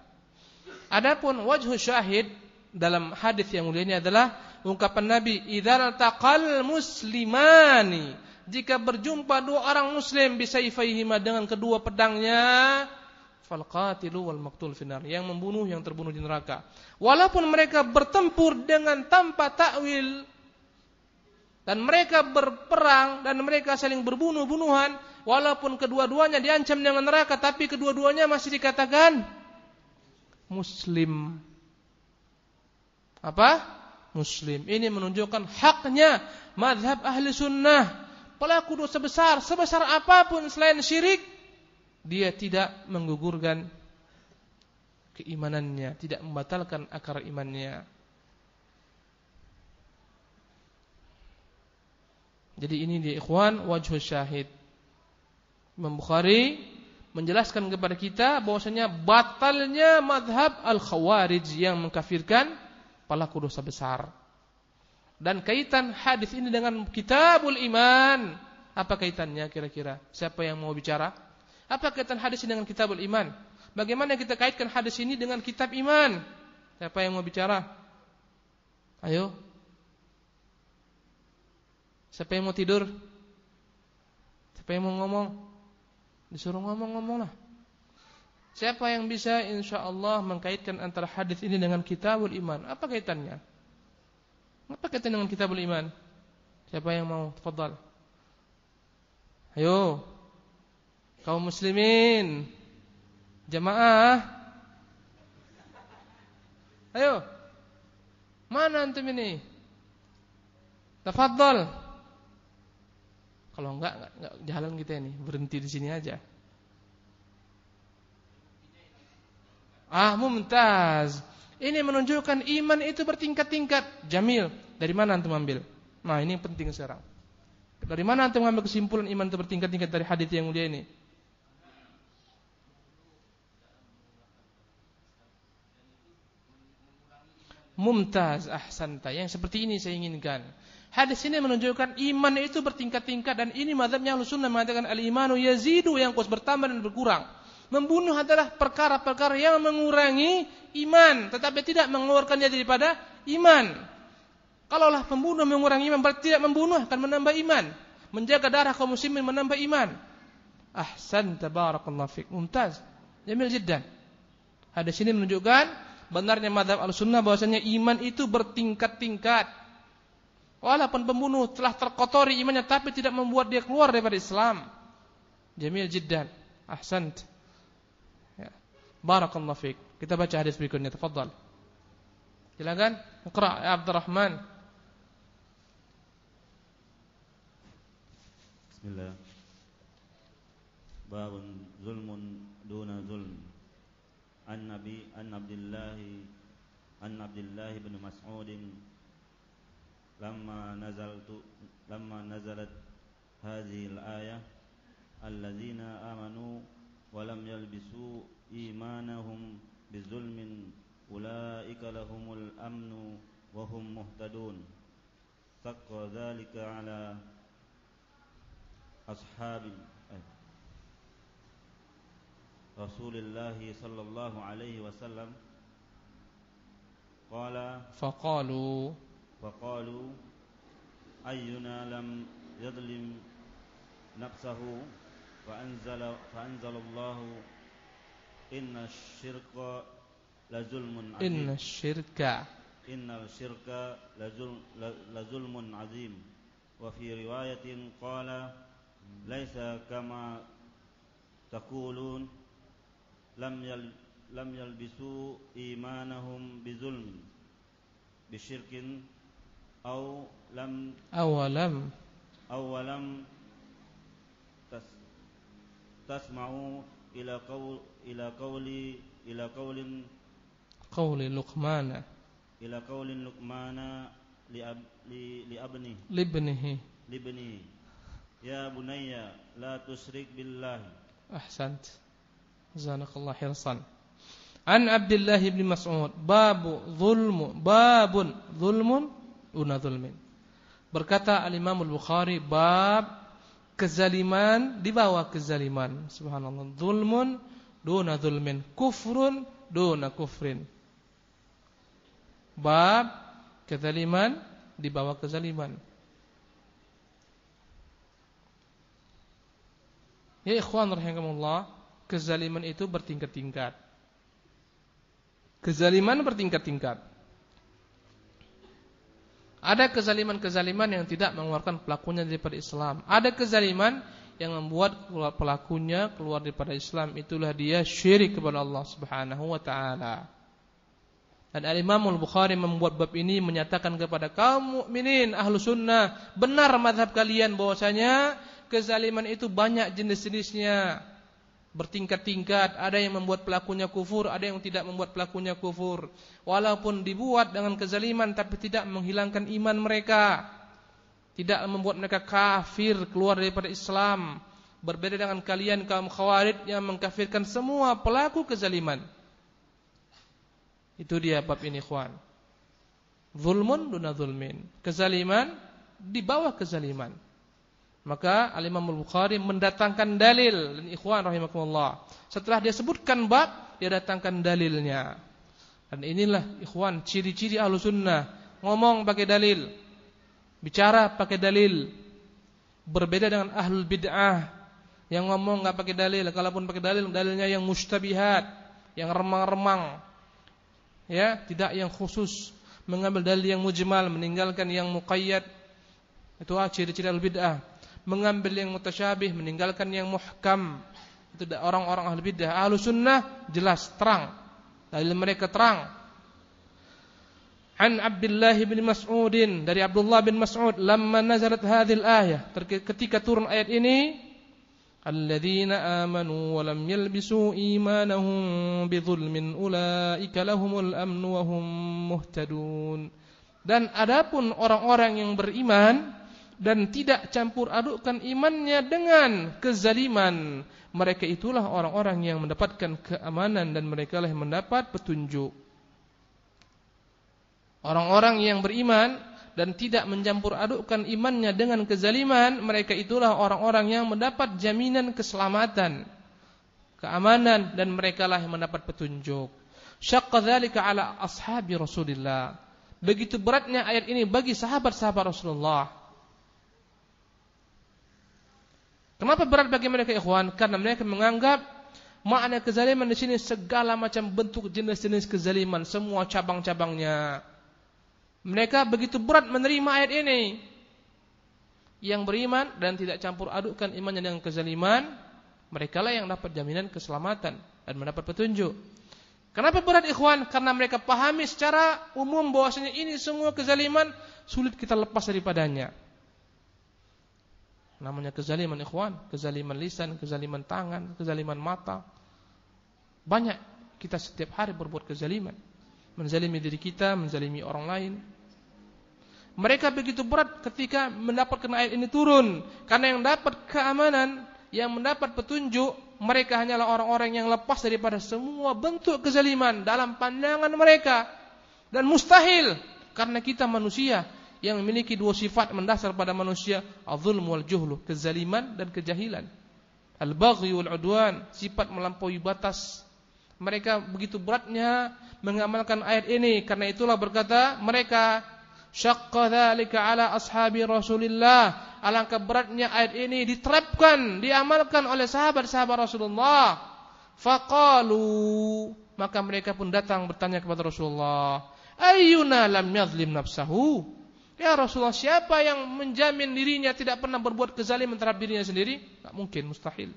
A: Adapun wajhu syahid dalam hadis yang mulia ini adalah ungkapan Nabi, idzal taqal muslimani, jika berjumpa dua orang muslim bisayfaihima, dengan kedua pedangnya, fal qatilu wal maqtul finnar, yang membunuh, yang terbunuh di neraka. Walaupun mereka bertempur dengan tanpa takwil, dan mereka berperang dan mereka saling berbunuh-bunuhan, walaupun kedua-duanya diancam dengan neraka, tapi kedua-duanya masih dikatakan muslim. apa? Muslim. Ini menunjukkan haknya mazhab ahli sunnah. Pelaku dosa besar, sebesar apapun selain syirik, dia tidak menggugurkan keimanannya, tidak membatalkan akar imannya. Jadi ini dia ikhwan wajhul syahid. Imam Bukhari menjelaskan kepada kita bahwasanya batalnya mazhab al-Khawarij yang mengkafirkan pelaku dosa besar. Dan kaitan hadis ini dengan kitabul iman. Apa kaitannya kira-kira? Siapa yang mau bicara? Apa kaitan hadis ini dengan kitabul iman? Bagaimana kita kaitkan hadis ini dengan kitab iman? Siapa yang mau bicara? Ayo. Siapa yang mau tidur? Siapa yang mau ngomong? Disuruh ngomong-ngomong lah. Siapa yang bisa insyaallah mengkaitkan antara hadis ini dengan kitabul iman? Apa kaitannya? Apa kaitannya dengan kitabul iman? Siapa yang mau? Tafadhal. Ayo. Kaum muslimin. Jamaah. Ayo. Mana antum ini? Tafadhal. Kalau enggak jalan kita ini, berhenti di sini aja. Mumtaz. Ini menunjukkan iman itu bertingkat-tingkat. Jamil. Dari mana antum ambil? Nah, ini yang penting sekarang. Dari mana antum ambil kesimpulan iman itu bertingkat-tingkat dari hadis yang mulia ini? Mumtaz, ahsanta. Yang seperti ini saya inginkan. Hadis ini menunjukkan iman itu bertingkat-tingkat, dan ini mazhabnya Ahlussunnah mengatakan al-imanu yazidu, yang terus bertambah dan berkurang. Membunuh adalah perkara-perkara yang mengurangi iman, tetapi tidak mengeluarkan dia daripada iman. Kalaulah pembunuh mengurangi iman, berarti tidak membunuh akan menambah iman. Menjaga darah kaum muslimin menambah iman. Ahsanta barakallahu fik. Mumtaz. Jamil jiddan. Hadis ini menunjukkan benarnya mazhab Ahlussunnah bahwasanya iman itu bertingkat-tingkat. Walaupun pembunuh telah terkotori imannya, tapi tidak membuat dia keluar daripada Islam. Jamil jiddan. Ahsant. Ya. Barakallahu fiik. Kita baca hadis berikutnya, tafadhal. Silakan, Iqra ya Abdurrahman.
B: Bismillah. Babun zulmun duna zulm. An Abdullah bin Mas'ud لما نزلت هذه الآية الذين آمنوا ولم يلبسوا إيمانهم بظلم أولئك لهم الأمن وهم مهتدون شق ذلك على أصحاب رسول الله صلى الله عليه وسلم فقالوا أينا لم يظلم نفسه فأنزل الله إن الشرك لظلم عظيم إن الشرك لظلم عظيم وفي رواية قال ليس كما تقولون لم يلبسوا إيمانهم بظلم بشرك أولم تسمعوا إلى قول لقمان لابنه يا بني لا تشرك بالله.
A: أحسنت جزاك الله حرصا. عن عبد الله بن مسعود باب ظلم duna zulmin. Berkata al-Imam al-Bukhari, bab kezaliman di bawah kezaliman. Subhanallah. Zulmun duna zulmin, kufrun duna kufrin. Bab kezaliman di bawah kezaliman. Ya ikhwan rahimakumullah, kezaliman itu bertingkat-tingkat. Kezaliman bertingkat-tingkat. Ada kezaliman-kezaliman yang tidak mengeluarkan pelakunya daripada Islam. Ada kezaliman yang membuat pelakunya keluar daripada Islam. Itulah dia syirik kepada Allah Subhanahu wa ta'ala. Dan Al-Imam Al-Bukhari membuat bab ini menyatakan kepada kaum mukminin ahlu sunnah, benar mazhab kalian bahwasanya kezaliman itu banyak jenis-jenisnya, bertingkat-tingkat. Ada yang membuat pelakunya kufur, ada yang tidak membuat pelakunya kufur. Walaupun dibuat dengan kezaliman tapi tidak menghilangkan iman mereka, tidak membuat mereka kafir, keluar daripada Islam. Berbeda dengan kalian kaum Khawarij yang mengkafirkan semua pelaku kezaliman. Itu dia bab ini, ikhwan. Zulmun duna zulmin. Kezaliman di bawah kezaliman. Maka Al-Imam Al-Bukhari mendatangkan dalil. Dan ikhwan rahimakumullah, setelah dia sebutkan bab, dia datangkan dalilnya. Dan inilah ikhwan ciri-ciri ahlu sunnah. Ngomong pakai dalil, bicara pakai dalil. Berbeda dengan ahlul bid'ah yang ngomong enggak pakai dalil. Kalaupun pakai dalil, dalilnya yang mustabihat, yang remang-remang. Ya, tidak yang khusus, mengambil dalil yang mujmal, meninggalkan yang muqayyad. Itu ciri-ciri al-bid'ah. Mengambil yang mutasyabih, meninggalkan yang muhkam. Itu orang-orang ahli bid'ah. Ahlu sunnah jelas, terang, dalil mereka terang. An Abdullah bin Mas'udin, dari Abdullah bin Mas'ud, lamma nazalat hadhil ayah, ketika turun ayat ini, alladzina amanu wa lam yalbisu imanahum bidzulmin ulaika lahumul amnu wa hum muhtadun. Dan adapun orang-orang yang beriman dan tidak campur adukkan imannya dengan kezaliman, mereka itulah orang-orang yang mendapatkan keamanan dan mereka lah yang mendapat petunjuk. Orang-orang yang beriman dan tidak mencampur adukkan imannya dengan kezaliman, mereka itulah orang-orang yang mendapat jaminan keselamatan, keamanan, dan mereka lah yang mendapat petunjuk. Syaqqa dzalika ala ashabi Rasulillah. Begitu beratnya ayat ini bagi sahabat-sahabat Rasulullah. Kenapa berat bagi mereka, ikhwan? Karena mereka menganggap makna kezaliman di sini segala macam bentuk jenis-jenis kezaliman, semua cabang-cabangnya. Mereka begitu berat menerima ayat ini. Yang beriman dan tidak campur adukkan imannya dengan kezaliman, mereka lah yang dapat jaminan keselamatan dan mendapat petunjuk. Kenapa berat, ikhwan? Karena mereka pahami secara umum bahwasanya ini semua kezaliman sulit kita lepas daripadanya. Namanya kezaliman, ikhwan, kezaliman lisan, kezaliman tangan, kezaliman mata. Banyak kita setiap hari berbuat kezaliman, menzalimi diri kita, menzalimi orang lain. Mereka begitu berat ketika mendapatkan ayat ini turun, karena yang dapat keamanan, yang mendapat petunjuk, mereka hanyalah orang-orang yang lepas daripada semua bentuk kezaliman dalam pandangan mereka. Dan mustahil, karena kita manusia yang memiliki dua sifat mendasar pada manusia, az-zulm wal juhlu, kezaliman dan kejahilan. Al-baghi wal udwan, sifat melampaui batas. Mereka begitu beratnya mengamalkan ayat ini, karena itulah berkata mereka, syaqqa dzalika ala ashabi Rasulillah. Alangkah beratnya ayat ini diterapkan, diamalkan oleh sahabat-sahabat Rasulullah. Faqalu, maka mereka pun datang bertanya kepada Rasulullah, ayyuna lam yadhlim nafsahu? Ya Rasulullah, siapa yang menjamin dirinya tidak pernah berbuat kezaliman terhadap dirinya sendiri? Tak mungkin, mustahil.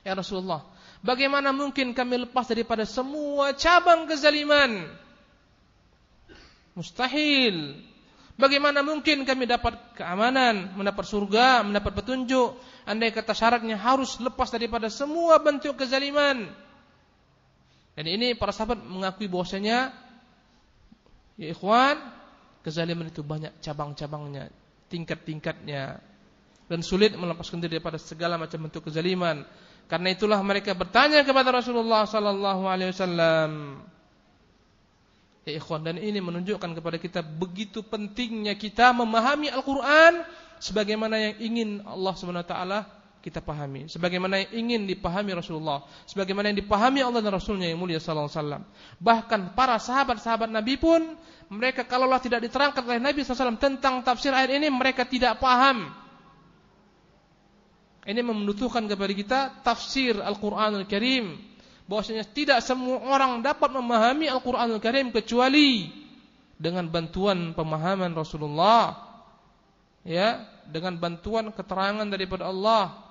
A: Ya Rasulullah, bagaimana mungkin kami lepas daripada semua cabang kezaliman? Mustahil. Bagaimana mungkin kami dapat keamanan, mendapat surga, mendapat petunjuk, andai kata syaratnya harus lepas daripada semua bentuk kezaliman. Dan ini para sahabat mengakui bahwasanya, ya ikhwan, kezaliman itu banyak cabang-cabangnya, tingkat-tingkatnya, dan sulit melepaskan diri daripada segala macam bentuk kezaliman. Karena itulah mereka bertanya kepada Rasulullah sallallahu alaihi wasallam. Ya ikhwan, dan ini menunjukkan kepada kita begitu pentingnya kita memahami Al-Quran sebagaimana yang ingin Allah SWT kita pahami, sebagaimana yang ingin dipahami Rasulullah, sebagaimana yang dipahami Allah dan Rasulnya yang mulia sallallahu alaihi wasallam. Bahkan para sahabat-sahabat Nabi pun, mereka kalaulah tidak diterangkan oleh Nabi SAW tentang tafsir ayat ini, mereka tidak paham. Ini membutuhkan kepada kita tafsir Al-Quranul Karim, bahwasanya tidak semua orang dapat memahami Al-Quranul Karim kecuali dengan bantuan pemahaman Rasulullah, ya, dengan bantuan keterangan daripada Allah.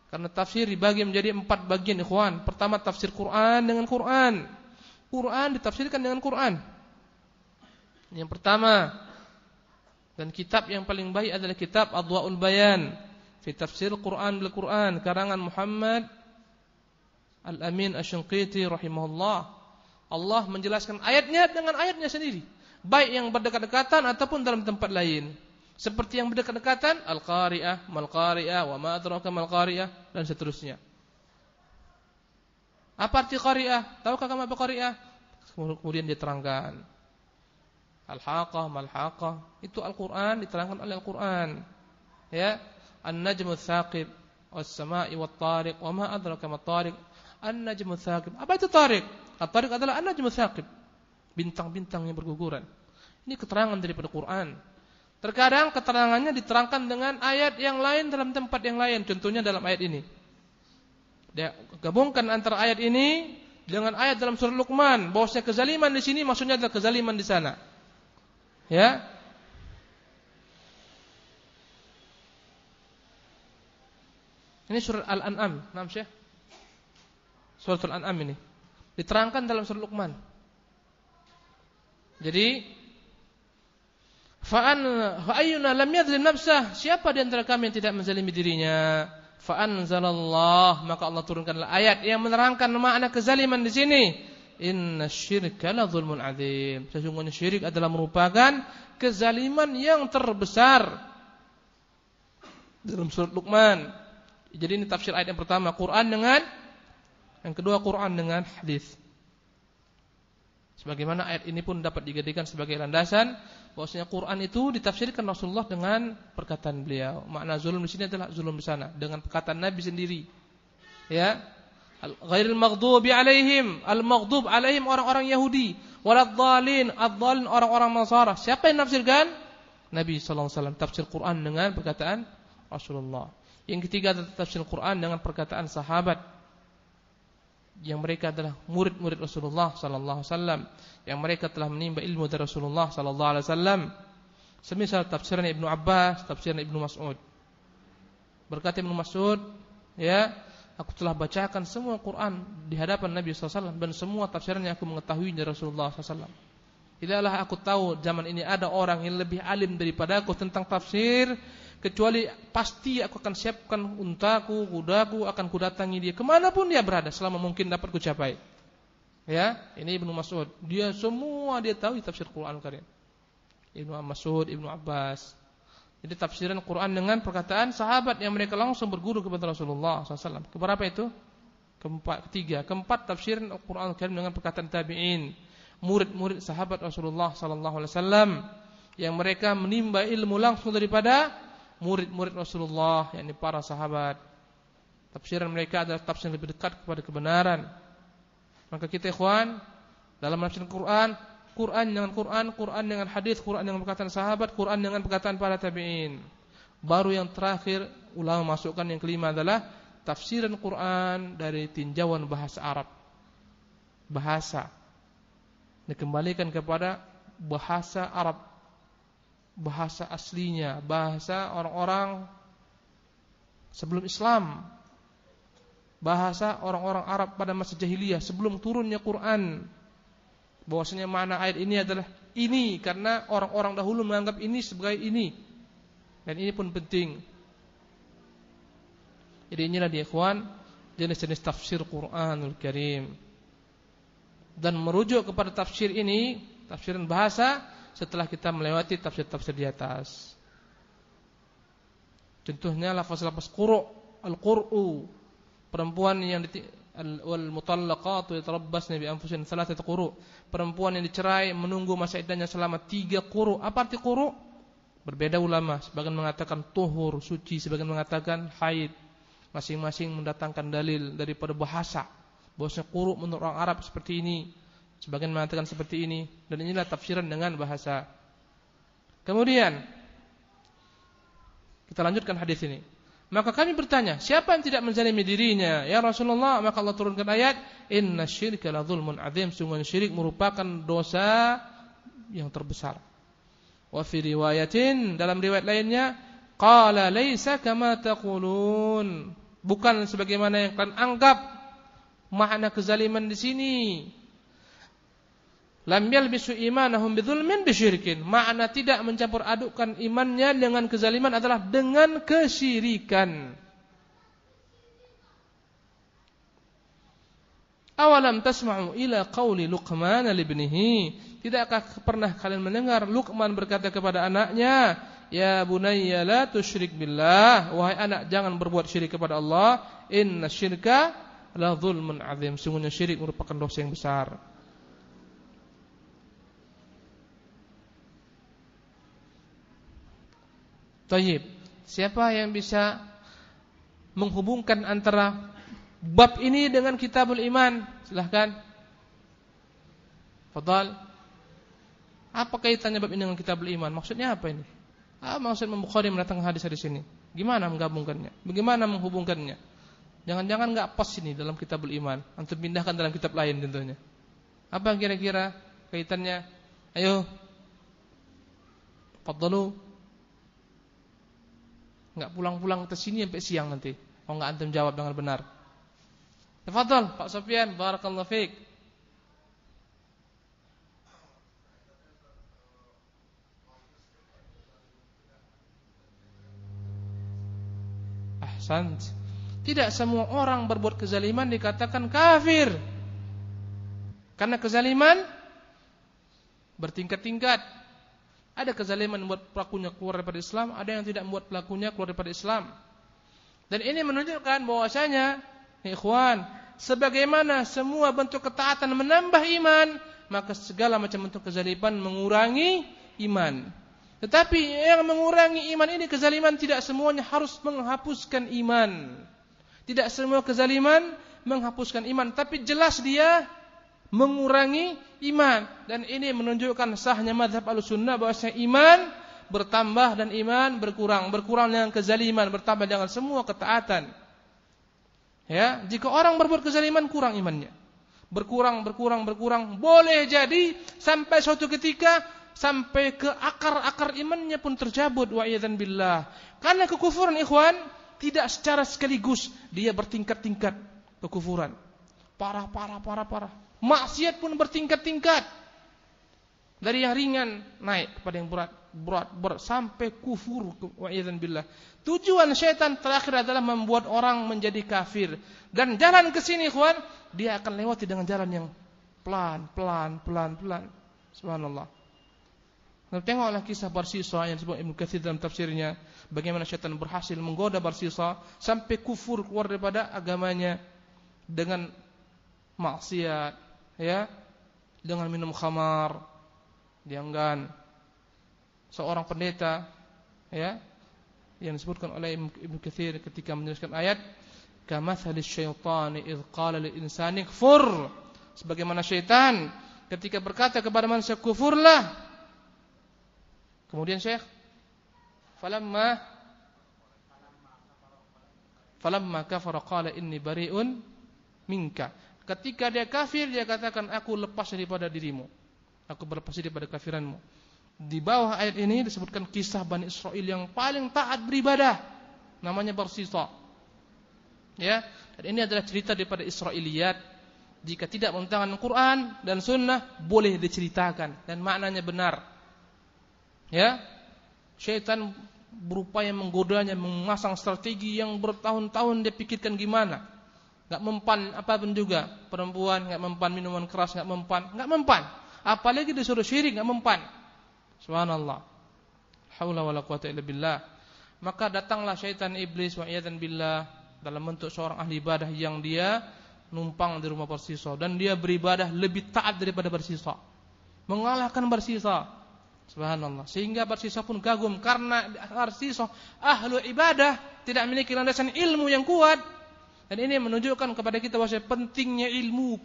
A: Karena tafsir dibagi menjadi 4 bagian, ikhwan. Pertama, tafsir Quran dengan Quran. Quran ditafsirkan dengan Quran. Yang pertama, dan kitab yang paling baik adalah kitab Adwaul Bayan fi tafsir Quran bil Quran karangan Muhammad Al-Amin Asy-Syinqiti rahimahullah. Allah menjelaskan ayatnya dengan ayatnya sendiri, baik yang berdekat-dekatan ataupun dalam tempat lain. Seperti yang berdekat-dekatan, Al-Qari'ah, Mal-Qari'ah, wa ma adraka Mal-Qari'ah, dan seterusnya. Apa arti Qari'ah? Tahukah kamu apa Qari'ah? Kemudian diterangkan. Al-Haqqah, Mal-Haqqah, itu Al-Quran, diterangkan oleh Al-Quran. Ya, An-Najmu Tsaqib, Was-Sama'i Wat-Tariq, wa ma adraka Mat-Tariq. An-Najmu Tsaqib. Apa itu Tariq? At-Tariq adalah An-Najmu Tsaqib, bintang-bintang yang berguguran. Ini keterangan daripada Quran. Terkadang keterangannya diterangkan dengan ayat yang lain dalam tempat yang lain. Contohnya dalam ayat ini. Dia gabungkan antara ayat ini dengan ayat dalam surah Luqman, bahwasanya kezaliman di sini maksudnya adalah kezaliman di sana. Ya. Ini surah Al-An'am, nama Syekh. Surah Al-An'am ini diterangkan dalam surah Luqman. Jadi fa'ayyuna lam yadhlim nafsah, siapa di antara kami yang tidak menzalimi dirinya? Fa'anzalallah, maka Allah turunkanlah ayat yang menerangkan makna kezaliman di sini. Innasyirka la dzulmun adzim, sesungguhnya syirik adalah merupakan kezaliman yang terbesar. Dalam surat Luqman. Jadi ini tafsir ayat yang pertama, Quran dengan yang kedua Quran dengan hadis. Sebagaimana ayat ini pun dapat dijadikan sebagai landasan bahwasanya Quran itu ditafsirkan Rasulullah dengan perkataan beliau. Makna zulm di sini adalah zulm di sana dengan perkataan Nabi sendiri. Ya. Ghairil maghdubi alaihim, al-maghdub alaihim orang-orang Yahudi, waladhdallin, ad-dallin orang-orang Nasara. Siapa yang menafsirkan? Nabi sallallahu alaihi wasallam. Tafsir Quran dengan perkataan Rasulullah. Yang ketiga adalah tafsir Quran dengan perkataan sahabat yang mereka adalah murid-murid Rasulullah sallallahu alaihi wasallam, yang mereka telah menimba ilmu dari Rasulullah sallallahu alaihi wasallam. Semisal tafsiran Ibnu Abbas, tafsiran Ibnu Mas'ud. Berkata Ibnu Mas'ud, ya, aku telah bacakan semua Quran di hadapan Nabi sallallahu alaihi wasallam dan semua tafsiran yang aku mengetahui dari Rasulullah sallallahu alaihi wasallam. Tidaklah aku tahu zaman ini ada orang yang lebih alim daripada aku tentang tafsir, kecuali pasti aku akan siapkan untaku, kudaku, akan kudatangi dia kemanapun dia berada selama mungkin dapat kucapai. Ya, ini Ibnu Mas'ud. Dia semua dia tahu tafsir Quran Karim. Ibnu Mas'ud, Ibnu Abbas. Jadi tafsiran Quran dengan perkataan sahabat yang mereka langsung berguru kepada Rasulullah SAW. Keberapa itu? Ketiga. Keempat tafsiran Quran Karim dengan perkataan tabi'in, murid-murid sahabat Rasulullah SAW, yang mereka menimba ilmu langsung daripada murid-murid Rasulullah, yakni para sahabat. Tafsiran mereka adalah tafsir yang lebih dekat kepada kebenaran. Maka kita ikhwan, dalam menafsirkan Quran, Quran dengan Quran, Quran dengan hadis, Quran dengan perkataan sahabat, Quran dengan perkataan para tabi'in. Baru yang terakhir ulama masukkan yang kelima adalah tafsiran Quran dari tinjauan bahasa Arab. Bahasa dikembalikan kepada bahasa Arab, bahasa aslinya, bahasa orang-orang sebelum Islam, bahasa orang-orang Arab pada masa jahiliyah sebelum turunnya Quran. Bahwasanya makna ayat ini adalah ini karena orang-orang dahulu menganggap ini sebagai ini. Dan ini pun penting. Jadi inilah dia ikhwan jenis-jenis tafsir Quranul Karim. Dan merujuk kepada tafsir ini, tafsiran bahasa, setelah kita melewati tafsir-tafsir di atas. Contohnya lafaz-lafaz quru', al-qur'u, perempuan yang wal mutallaqatu yatarabbasna bi anfusihinna thalathata quru', perempuan yang dicerai menunggu masa iddahnya selama 3 quru'. Apa arti quru'? Berbeda ulama, sebagian mengatakan tuhur, suci, sebagian mengatakan haid. Masing-masing mendatangkan dalil daripada bahasa. Bahwasanya quru' menurut orang Arab seperti ini, sebagian mengatakan seperti ini, dan inilah tafsiran dengan bahasa. Kemudian kita lanjutkan hadis ini. Maka kami bertanya, siapa yang tidak menzalimi dirinya? Ya Rasulullah, maka Allah turunkan ayat, innasyirka la dzulmun adzim, sungguh syirik merupakan dosa yang terbesar. Wa fi riwayatin, dalam riwayat lainnya, qala laisa kama taqulun, bukan sebagaimana yang kalian anggap. Makna kezaliman di sini Lam yalbisu imanahum bidzulmin bisyirkin. Makna tidak mencampur adukkan imannya dengan kezaliman adalah dengan kesyirikan. Awalam tasma'u ila qauli Luqman libnihi. Tidakkah pernah kalian mendengar Luqman berkata kepada anaknya, ya bunayya la tusyrik billah, wahai anak jangan berbuat syirik kepada Allah, inna syirka la dzulmun azim, sungguhnya syirik merupakan dosa yang besar. Tayyib, siapa yang bisa menghubungkan antara bab ini dengan Kitabul Iman? Silahkan. Fadhal. Apa kaitannya bab ini dengan Kitabul Iman? Maksudnya apa ini? Maksud Bukhari mendatangkan hadis-hadis ini. Gimana menggabungkannya? Bagaimana menghubungkannya? Jangan-jangan enggak pas ini dalam Kitabul Iman. Antum pindahkan dalam kitab lain tentunya. Apa kira-kira kaitannya? Ayo. Fadhalu. Enggak pulang-pulang ke sini sampai siang nanti. Kalau enggak antum jawab dengan benar. Tafadhal Pak Sofyan, barakallahu fiik. Ahsant. Tidak semua orang berbuat kezaliman dikatakan kafir. Karena kezaliman bertingkat-tingkat. Ada kezaliman membuat pelakunya keluar daripada Islam, ada yang tidak membuat pelakunya keluar daripada Islam. Dan ini menunjukkan bahwasanya, ikhwan, sebagaimana semua bentuk ketaatan menambah iman, maka segala macam bentuk kezaliman mengurangi iman. Tetapi yang mengurangi iman ini kezaliman tidak semuanya harus menghapuskan iman. Tidak semua kezaliman menghapuskan iman, tapi jelas dia mengurangi iman. Dan ini menunjukkan sahnya mazhab Ahlussunnah bahwasanya iman bertambah dan iman berkurang. Berkurang dengan kezaliman, bertambah dengan semua ketaatan. Ya, jika orang berbuat kezaliman kurang imannya. Berkurang. Boleh jadi sampai suatu ketika sampai ke akar-akar imannya pun tercabut, wa'iyadzan billah. Karena kekufuran, ikhwan, tidak secara sekaligus, dia bertingkat-tingkat kekufuran. Parah. Maksiat pun bertingkat-tingkat. Dari yang ringan naik kepada yang berat sampai kufur, wa'iyadzan billah. Tujuan syaitan terakhir adalah membuat orang menjadi kafir. Dan jalan ke sini, ikhwan, dia akan lewati dengan jalan yang pelan. Subhanallah. Tengoklah kisah Barsisa yang disebut Ibnu Katsir dalam tafsirnya, bagaimana syaitan berhasil menggoda Barsisa sampai kufur, keluar daripada agamanya dengan maksiat, ya, dengan minum khamar. Dianggan seorang pendeta, ya, yang disebutkan oleh Ibnu Katsir ketika menjelaskan ayat kamathalis syaitani idz qala lil insani kfur, sebagaimana syaitan ketika berkata kepada manusia kufurlah. Kemudian Syekh, falamma kafara qala inni bari'un minka. Ketika dia kafir, dia katakan aku lepas daripada dirimu. Aku berlepas diri daripada kafiranmu. Di bawah ayat ini disebutkan kisah Bani Israil yang paling taat beribadah, namanya Barsisa. Ya, dan ini adalah cerita daripada Israiliyat. Jika tidak menentang Al-Qur'an dan Sunnah, boleh diceritakan dan maknanya benar. Ya, syaitan berupaya menggodanya, memasang strategi yang bertahun-tahun dia pikirkan gimana. Enggak mempan apapun juga, perempuan enggak mempan, minuman keras enggak mempan. Apalagi disuruh syirik enggak mempan. Subhanallah. Haula wala quwata illa billah. Maka datanglah syaitan iblis wa'iyadzan billah dalam bentuk seorang ahli ibadah yang dia numpang di rumah Barsisa dan dia beribadah lebih taat daripada Barsisa. Mengalahkan Barsisa. Subhanallah. Sehingga Barsisa pun kagum karena Barsisa ahlu ibadah, tidak memiliki landasan ilmu yang kuat. Dan ini menunjukkan kepada kita bahwa pentingnya ilmu.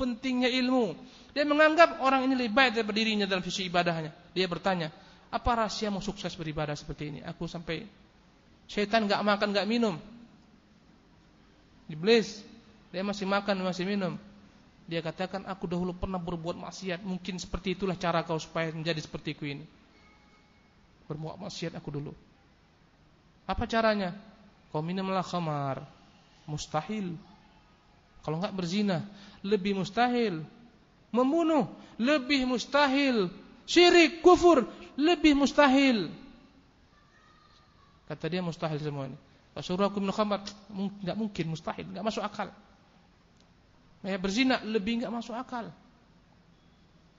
A: Dia menganggap orang ini lebih baik daripada dirinya dalam sisi ibadahnya. Dia bertanya, apa rahasiamu sukses beribadah seperti ini? Aku sampai syaitan enggak makan, enggak minum. Iblis, dia masih makan, masih minum. Dia katakan, aku dahulu pernah berbuat maksiat. Mungkin seperti itulah cara kau supaya menjadi sepertiku ini. Berbuat maksiat aku dulu. Apa caranya? Kau minumlah khamar. Mustahil. Kalau enggak berzina, lebih mustahil. membunuh lebih mustahil, syirik, kufur lebih mustahil. Kata dia mustahil semua ini. Kalau suruh aku minum khamar, enggak mungkin, mustahil, enggak masuk akal. Ya, berzina lebih enggak masuk akal.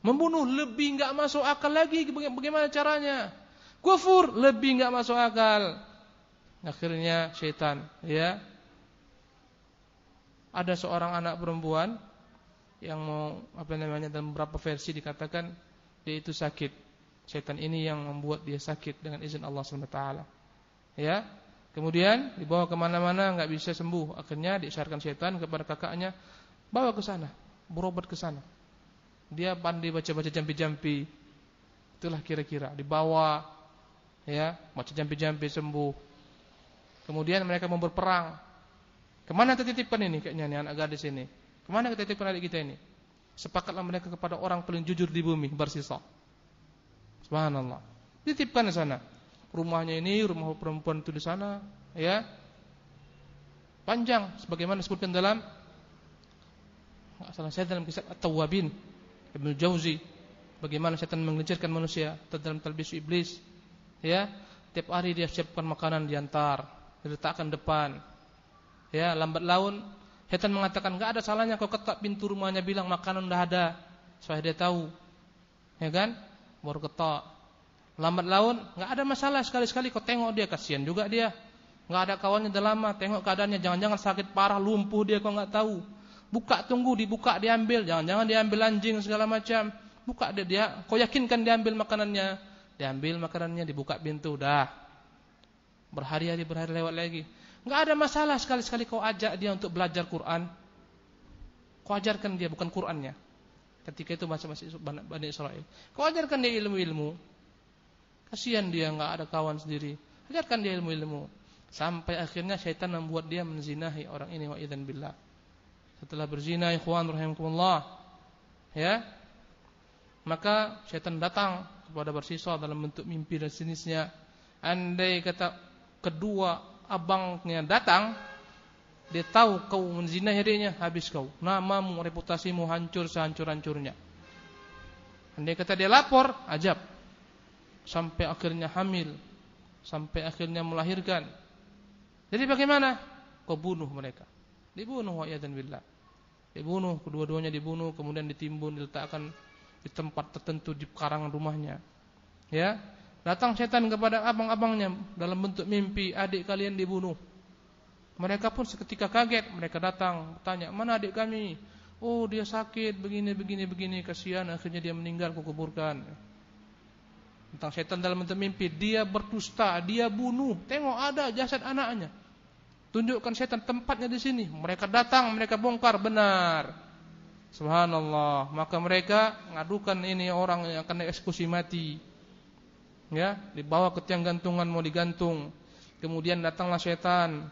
A: Membunuh lebih enggak masuk akal lagi, bagaimana caranya? Kufur lebih enggak masuk akal. Akhirnya syaitan, ya. Ada seorang anak perempuan yang mau dalam beberapa versi dikatakan dia itu sakit. Syaitan ini yang membuat dia sakit dengan izin Allah SWT. Ya. Kemudian dibawa kemana-mana nggak bisa sembuh. Akhirnya diisyaratkan syaitan kepada kakaknya, bawa ke sana, berobat ke sana. Dia pandai baca-baca jampi-jampi. Itulah kira-kira dibawa, ya, baca jampi-jampi sembuh. Kemudian mereka mau berperang. Kemana kita titipkan ini kayaknya nih anak gadis ini? Kemana kita titipkan adik kita ini? Sepakatlah mereka kepada orang paling jujur di bumi, Barsisa. Subhanallah. Titipkan di sana. Rumahnya ini, rumah perempuan itu di sana, ya. Panjang sebagaimana disebutkan dalam salah saya dalam kisah At-Tawwabin Ibnu Jauzi, bagaimana setan menggelincirkan manusia dalam talbis iblis, ya. Tiap hari dia siapkan makanan diantar, diletakkan depan. Ya, lambat laun setan mengatakan enggak ada salahnya kau ketok pintu rumahnya bilang makanan udah ada, supaya dia tahu. Ya kan? Baru ketok. Lambat laun enggak ada masalah, sekali-sekali kau tengok dia, kasihan juga dia. Enggak ada kawannya udah lama, tengok keadaannya, jangan-jangan sakit parah, lumpuh dia kau enggak tahu. Buka, tunggu, dibuka, diambil, jangan-jangan diambil anjing segala macam. Buka dia, kau yakinkan diambil makanannya. Diambil makanannya, dibuka pintu, dah. Berhari-hari lewat lagi. Enggak ada masalah, sekali-sekali kau ajak dia untuk belajar Quran. Kau ajarkan dia, bukan Qurannya. Ketika itu masih Bani Israel. Kau ajarkan dia ilmu-ilmu. Kasihan dia enggak ada kawan sendiri. Ajarkan dia ilmu-ilmu. Sampai akhirnya syaitan membuat dia menzinahi orang ini, wa'idhan billah. Setelah berzina, ikhwan rahimakumullah, ya, maka syaitan datang kepada Barsisa dalam bentuk mimpi dan sejenisnya. Andai kata kedua abangnya datang, dia tahu kau menzinahi adiknya, habis kau. Namamu, reputasimu hancur sehancur-hancurnya. Andai kata dia lapor, ajab. Sampai akhirnya hamil, sampai akhirnya melahirkan. Jadi bagaimana? Kau bunuh mereka. Dibunuh, wa'iyadzan billah. Dibunuh, kedua-duanya dibunuh, kemudian ditimbun, diletakkan di tempat tertentu di karangan rumahnya. Ya, datang setan kepada abang-abangnya dalam bentuk mimpi, adik kalian dibunuh. Mereka pun seketika kaget, mereka datang bertanya, mana adik kami? Oh, dia sakit, begini, kasihan, akhirnya dia meninggal, kukuburkan. Tentang setan dalam bentuk mimpi, dia berdusta, dia bunuh. Tengok ada jasad anaknya. Tunjukkan setan tempatnya di sini. Mereka datang, mereka bongkar, benar. Subhanallah. Maka mereka ngadukan ini orang yang akan dieksekusi mati. Ya, dibawa ke tiang gantungan mau digantung. Kemudian datanglah setan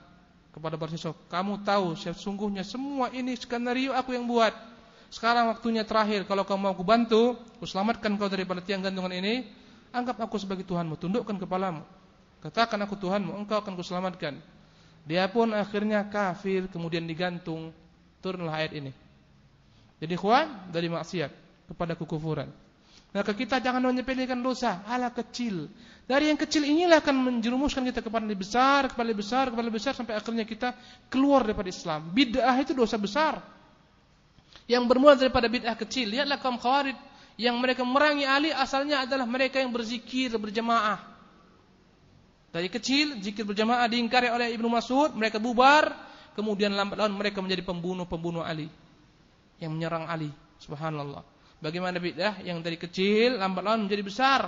A: kepada Barsisa. Kamu tahu sesungguhnya semua ini skenario aku yang buat. Sekarang waktunya terakhir. Kalau kamu mau aku bantu, aku selamatkan kau daripada tiang gantungan ini. Anggap aku sebagai Tuhanmu, tundukkan kepalamu. Katakan aku Tuhanmu, engkau akan kuselamatkan. Dia pun akhirnya kafir, kemudian digantung. Turunlah ayat ini. Jadi ikhwan, dari maksiat kepada kekufuran. Maka kita jangan menyepelekan dosa, ala kecil. Dari yang kecil inilah akan menjerumuskan kita kepada yang besar, kepada besar sampai akhirnya kita keluar daripada Islam. Bid'ah itu dosa besar. Yang bermula daripada bid'ah kecil. Lihatlah kaum Khawarij yang mereka memerangi Ali, asalnya adalah mereka yang berzikir berjamaah. Dari kecil zikir berjamaah diingkari oleh Ibnu Mas'ud, mereka bubar, kemudian lambat laun mereka menjadi pembunuh Ali yang menyerang Ali. Subhanallah. Bagaimana bid'ah yang dari kecil lambat laun menjadi besar,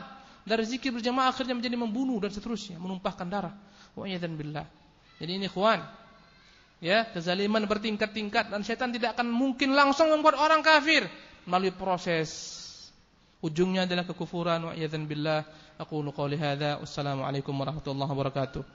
A: dari zikir berjamaah akhirnya menjadi membunuh dan seterusnya, menumpahkan darah. Wa'iyadzan billah. Jadi ini ikhwan, ya, kezaliman bertingkat-tingkat dan setan tidak akan mungkin langsung membuat orang kafir, melalui proses. Ujungnya adalah kekufuran. Wa'iyadzan billah. Aqulu qouli hadza. Wassalamualaikum warahmatullahi wabarakatuh.